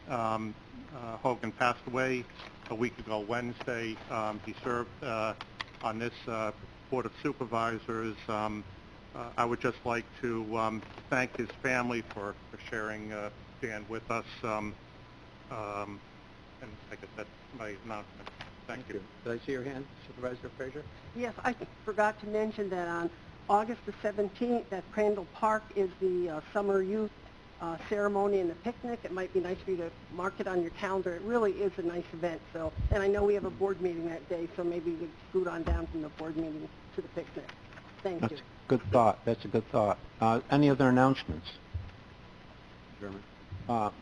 Hogan passed away a week ago Wednesday. He served on this Board of Supervisors. I would just like to thank his family for sharing Dan with us. And I guess that's my announcement. Thank you. Did I see your hand, Supervisor Frazier? Yes, I forgot to mention that on August the 17th at Crandall Park is the summer youth ceremony and the picnic. It might be nice for you to mark it on your calendar. It really is a nice event. So, and I know we have a board meeting that day, so maybe we could scoot on down from the board meeting to the picnic. Thank That's you. a good thought. That's a good thought. Any other announcements? Chairman.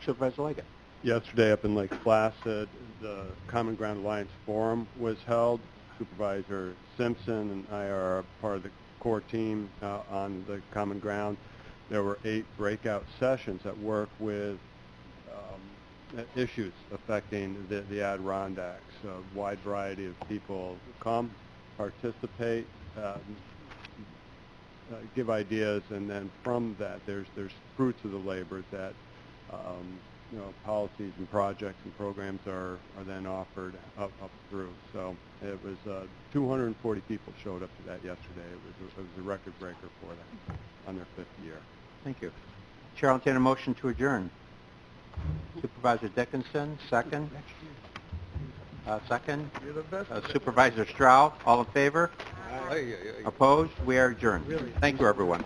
Supervisor Leggett. Yesterday up in Lake Placid, the Common Ground Alliance Forum was held. Supervisor Simpson and I are part of the core team on the Common Ground. There were 8 breakout sessions that work with issues affecting the Adirondacks. A wide variety of people come, participate, give ideas, and then from that there's fruits of the labor that policies and projects and programs are then offered up through. So it was 240 people showed up to that yesterday. It was a record breaker for them on their 5th year. Thank you. Chair, I'll entertain a motion to adjourn. Supervisor Dickinson, second. Second. You're the best. Supervisor Stroud, all in favor? Aye. Opposed? We are adjourned. Thank you, everyone.